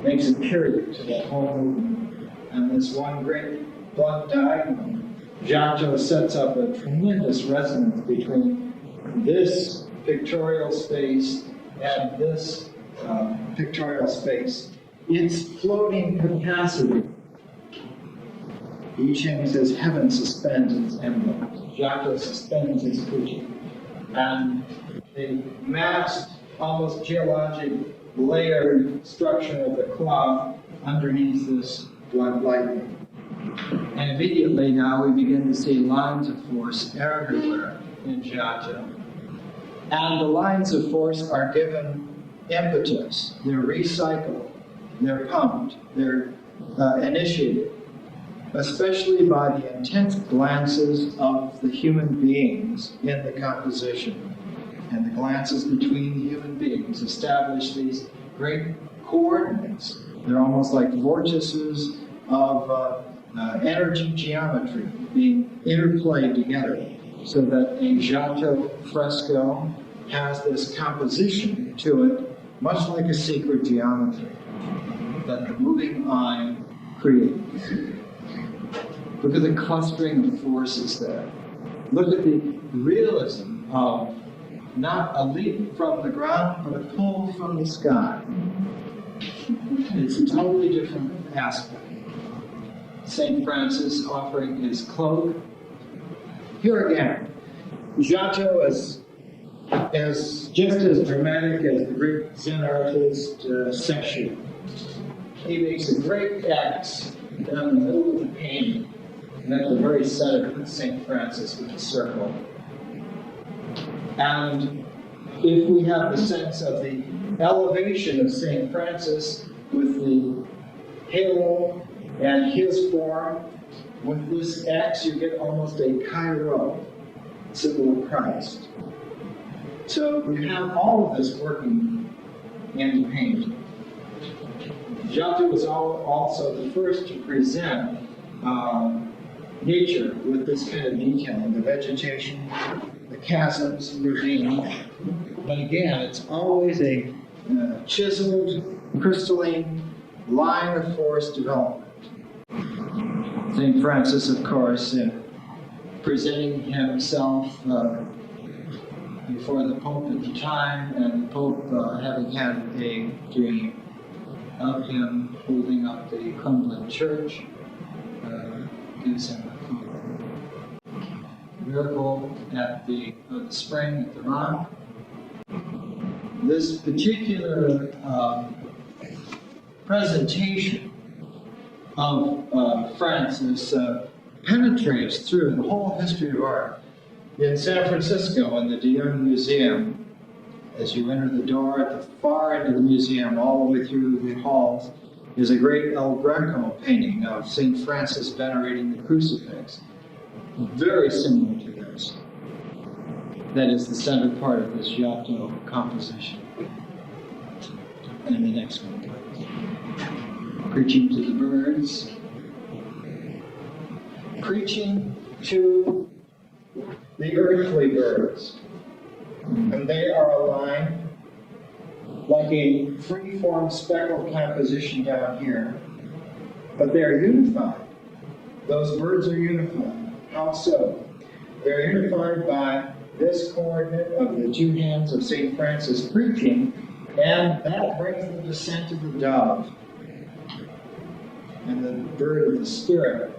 makes a period to that whole movement. And this one great blunt diagonal, Giotto sets up a tremendous resonance between this pictorial space and this pictorial space. Its floating capacity. I Ching says heaven suspends its emblem. Giotto suspends its Fuji. And the massed, almost geologic, layered structure of the cloth underneath this blunt lightning. And immediately now we begin to see lines of force everywhere in Giotto. And the lines of force are given impetus. They're recycled. They're pumped. They're initiated. Especially by the intense glances of the human beings in the composition. And the glances between the human beings establish these great coordinates. They're almost like vortices of energy geometry being interplayed together, so that a Giotto fresco has this composition to it, much like a secret geometry that the moving eye creates. Look at the clustering of forces there. Look at the realism of not a leap from the ground, but a pull from the sky. It's a totally different aspect. St. Francis offering his cloak. Here again, Giotto is just as dramatic as the great Zen artist Section. He makes a great X down the middle of the painting, and at the very center of St. Francis with a circle. And if we have the sense of the elevation of St. Francis with the halo and his form, with this X you get almost a Chi-Rho, symbol of Christ. So you have all of this working in the painting. Giotto was also the first to present nature with this kind of detailing, the vegetation, the chasms, ravines. But again, it's always a chiseled, crystalline line of forest development. St. Francis, of course, presenting himself before the Pope at the time, and the Pope having had a dream of him holding up the crumbling church, gives him a miracle at the spring at the rock. This particular presentation of Francis penetrates through the whole history of art. In San Francisco, in the Dion Museum, as you enter the door at the far end of the museum, all the way through the halls, is a great El Greco painting of St. Francis venerating the crucifix, very similar to this. That is the center part of this Giotto composition. And the next one, please. Preaching to the birds. Preaching to the earthly birds. And they are aligned like a free-form speckled composition down here. But they are unified. Those birds are unified. How so? They're unified by this coordinate of the two hands of St. Francis preaching, and that brings the descent of the dove. And the bird of the Spirit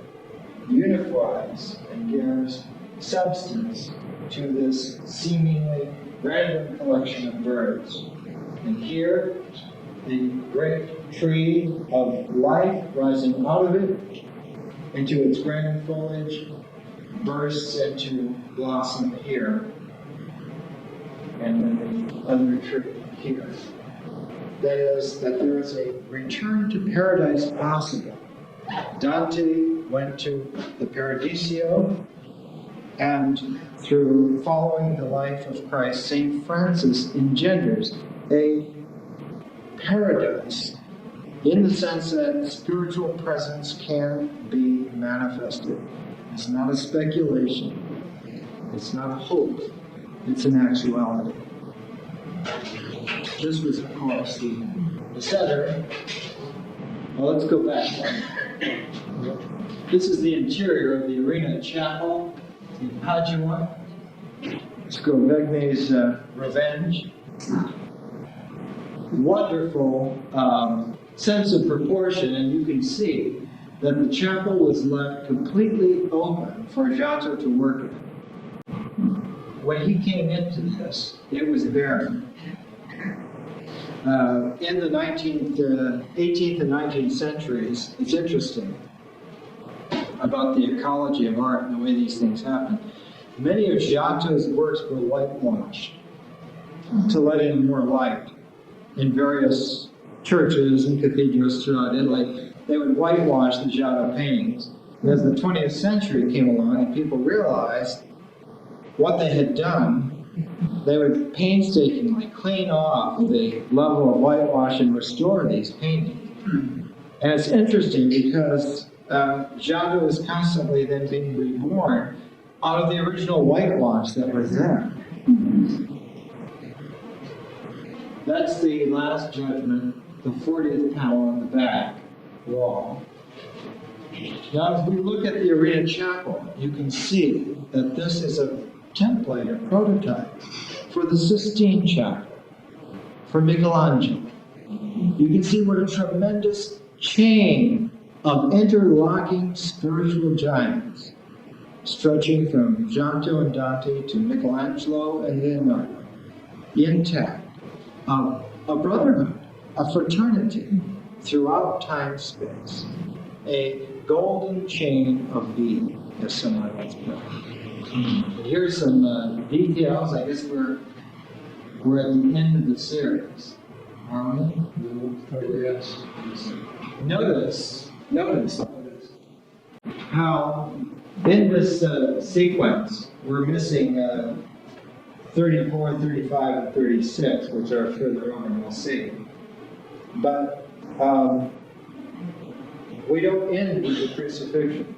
unifies and gives substance to this seemingly random collection of birds. And here, the great tree of life rising out of it into its grand foliage bursts into blossom here, and then the other tree here. That is, that there is a return to paradise possible. Dante went to the Paradiso, and through following the life of Christ, St. Francis engenders a paradise in the sense that spiritual presence can be manifested. It's not a speculation. It's not a hope. It's an actuality. This was, of course, the center. Well, let's go back. This is the interior of the Arena Chapel in Padua. Scrovegni's Revenge. Wonderful sense of proportion, and you can see that the chapel was left completely open for Giotto to work in. When he came into this, it was barren. In the 18th and 19th centuries, it's interesting about the ecology of art and the way these things happen. Many of Giotto's works were whitewashed to let in more light. In various churches and cathedrals throughout Italy, they would whitewash the Giotto paintings. And as the 20th century came along and people realized what they had done, they would painstakingly clean off the level of whitewash and restore these paintings. And it's interesting because Giotto is constantly then being reborn out of the original whitewash that was there. That's the Last Judgment, the 40th panel on the back wall. Now, if we look at the Arena Chapel, you can see that this is a template, a prototype, for the Sistine Chapel, for Michelangelo. You can see what a tremendous chain of interlocking spiritual giants, stretching from Giotto and Dante to Michelangelo and Leonardo, intact. A brotherhood, a fraternity throughout time-space, a golden chain of being, as someone once put it. And here's some details. I guess we're at the end of the series, aren't we? Yes. Notice how in this sequence we're missing 34, 35, and 36, which are further on, we'll see. But We don't end with the crucifixion.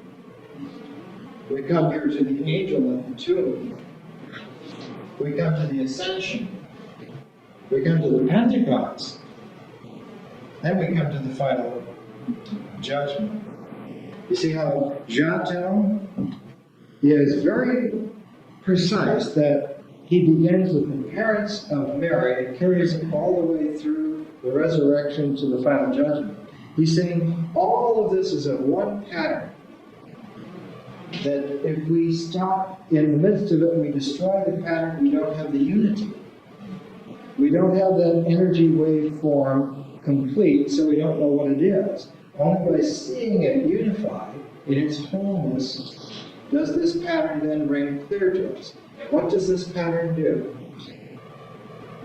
We come here to the angel at the tomb. We come to the ascension. We come to the Pentecost. Then we come to the final judgment. You see how Giotto is very precise that he begins with the parents of Mary and carries it all the way through the resurrection to the final judgment. He's saying all of this is a one pattern. That if we stop in the midst of it and we destroy the pattern, we don't have the unity. We don't have that energy waveform complete, so we don't know what it is. Only by seeing it unified in its wholeness does this pattern then ring clear to us. What does this pattern do?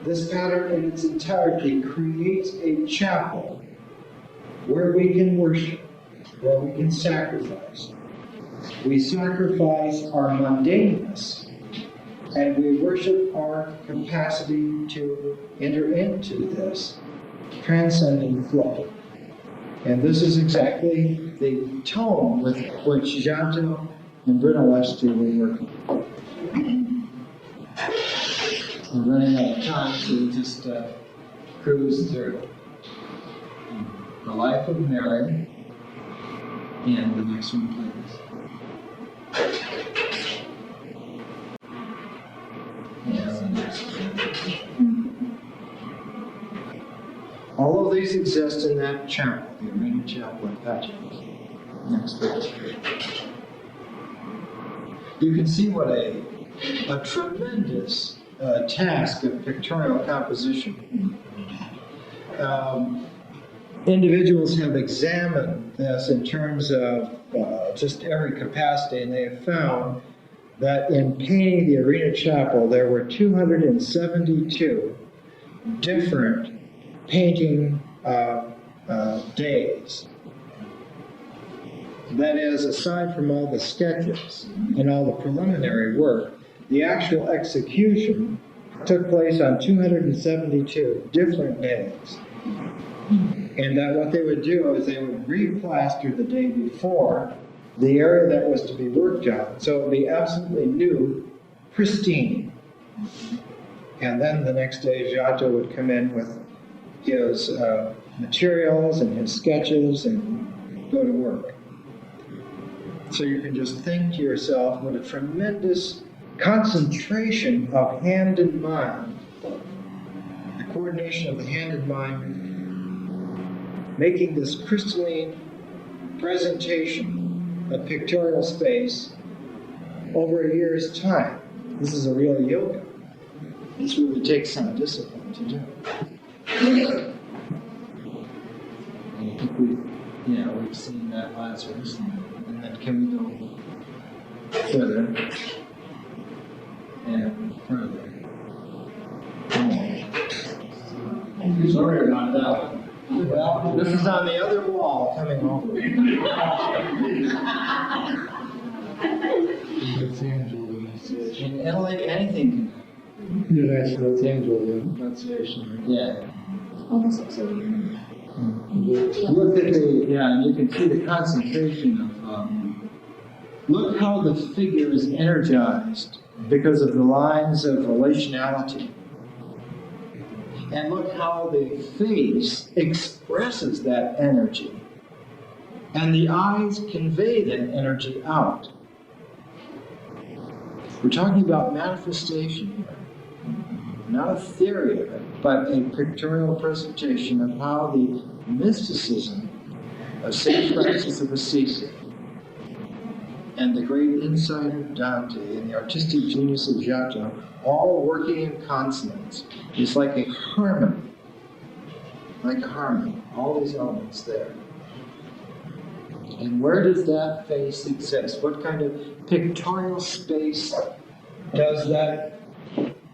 This pattern in its entirety creates a chapel where we can worship, where we can sacrifice. We sacrifice our mundaneness, and we worship our capacity to enter into this transcending flow. And this is exactly the tone with which Giotto and Brunelleschi were working. We're running out of time, so we'll just cruise through. The Life of Mary, and the next one, please. All of these exist in that chapel, the Arena Chapel at Patches. Next page. You can see what a tremendous task of pictorial composition. Individuals have examined this in terms of just every capacity, and they have found that in painting the Arena Chapel, there were 272 different painting days. That is, aside from all the sketches and all the preliminary work, the actual execution took place on 272 different days. And that what they would do is they would replaster the day before the area that was to be worked on, so it would be absolutely new, pristine. And then the next day, Giotto would come in with his materials and his sketches and go to work. So you can just think to yourself what a tremendous concentration of hand and mind, the coordination of the hand and mind, making this crystalline presentation of pictorial space over a year's time. This is a real yoga. This really takes some discipline to do. I think we've seen that Lazarus. And then can we go further and further? Sorry about that one. Well, this is on the other wall coming over. In Italy, anything can pronunciation. Yeah. Almost like so. Look at and you can see the concentration of, look how the figure is energized because of the lines of relationality. And look how the face expresses that energy. And the eyes convey that energy out. We're talking about manifestation here. Not a theory of it, but a pictorial presentation of how the mysticism of St. Francis of Assisi and the great insight of Dante and the artistic genius of Giotto, all working in consonance. It's like a harmony. All these elements there. And where does that face exist? What kind of pictorial space does that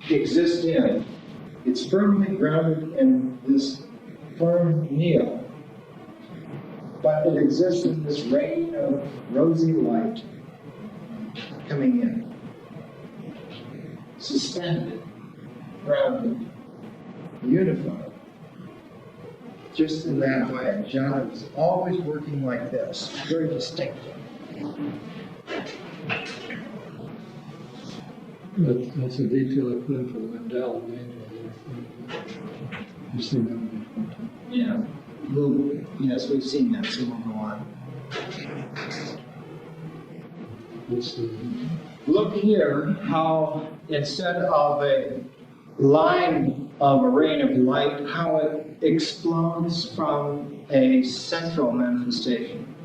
exist in? It's firmly grounded in this firm neo, but it exists in this rain of rosy light coming in. Suspended, grounded, unified. just in that way. Giotto was always working like this, very distinctly. That's a detail I put in for the Mandela manual. You've seen that one. Yeah. Yes, we've seen that, so we'll go on. Let's see. Look here how instead of a line of a rain of light, how it explodes from a central manifestation.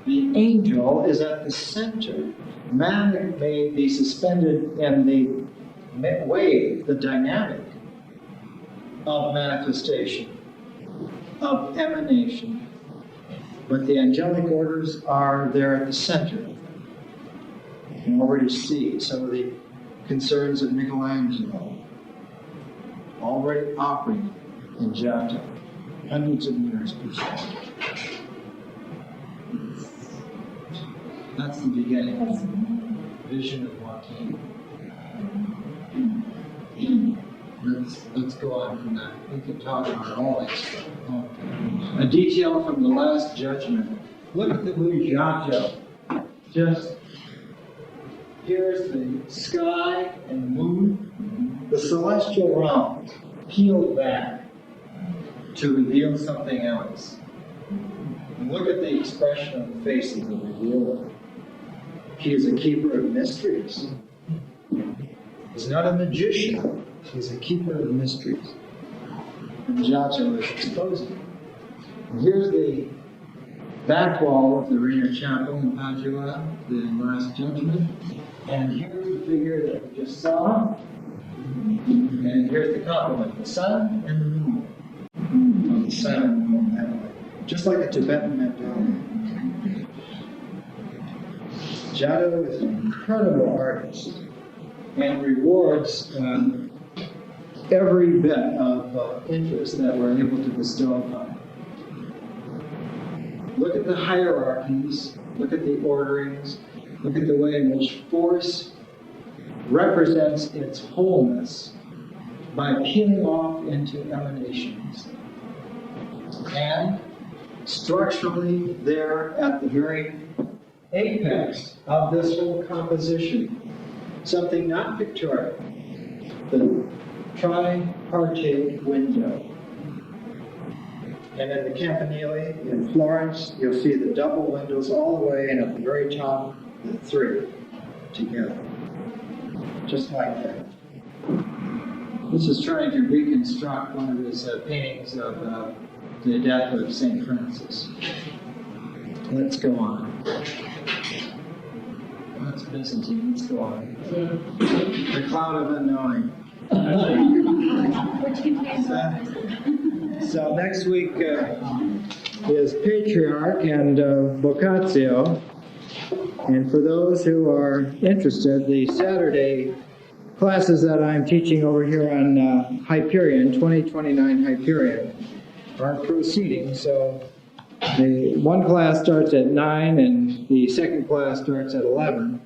The angel is at the center. Man may be suspended in the wave, the dynamic of manifestation, of emanation. But the angelic orders are there at the center. You can already see some of the concerns of Michelangelo already operating in Giotto, hundreds of years before. That's the beginning. Vision of Joaquin. Let's go on from that. We can talk about all that stuff. Okay. A detail from the Last Judgment. Look at the movie Giotto. Just here's the sky and moon, the celestial realm peeled back to reveal something else. And look at the expression on the face of the revealer. He is a keeper of mysteries. He's not a magician. He's a keeper of mysteries. And Giotto is exposing. And here's the back wall of the Reina Chapel in Padua, the Last Judgment. And here's the figure that we just saw. And here's the complement, the sun and the moon. Of the sun and the moon, that way. Just like a Tibetan mandala. Giotto is an incredible artist and rewards every bit of interest that we're able to bestow upon him. Look at the hierarchies, look at the orderings, look at the way in which force represents its wholeness by peeling off into emanations. And structurally, there at the very apex of this whole composition, something not pictorial, the tripartite window. And in the Campanile in Florence, you'll see the double windows all the way, and at the very top, the three together. Just like that. This is trying to reconstruct one of his paintings of the death of St. Francis. Let's go on. That's Byzantine. Let's go on. The cloud of unknowing. So next week is Patriarch and Boccaccio. And for those who are interested, the Saturday classes that I'm teaching over here on Hyperion, 2029 Hyperion, are proceeding. So the one class starts at 9 and the second class starts at 11.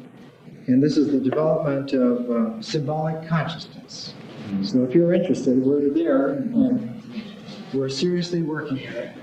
And this is the development of symbolic consciousness. So if you're interested, we're there and we're seriously working at it.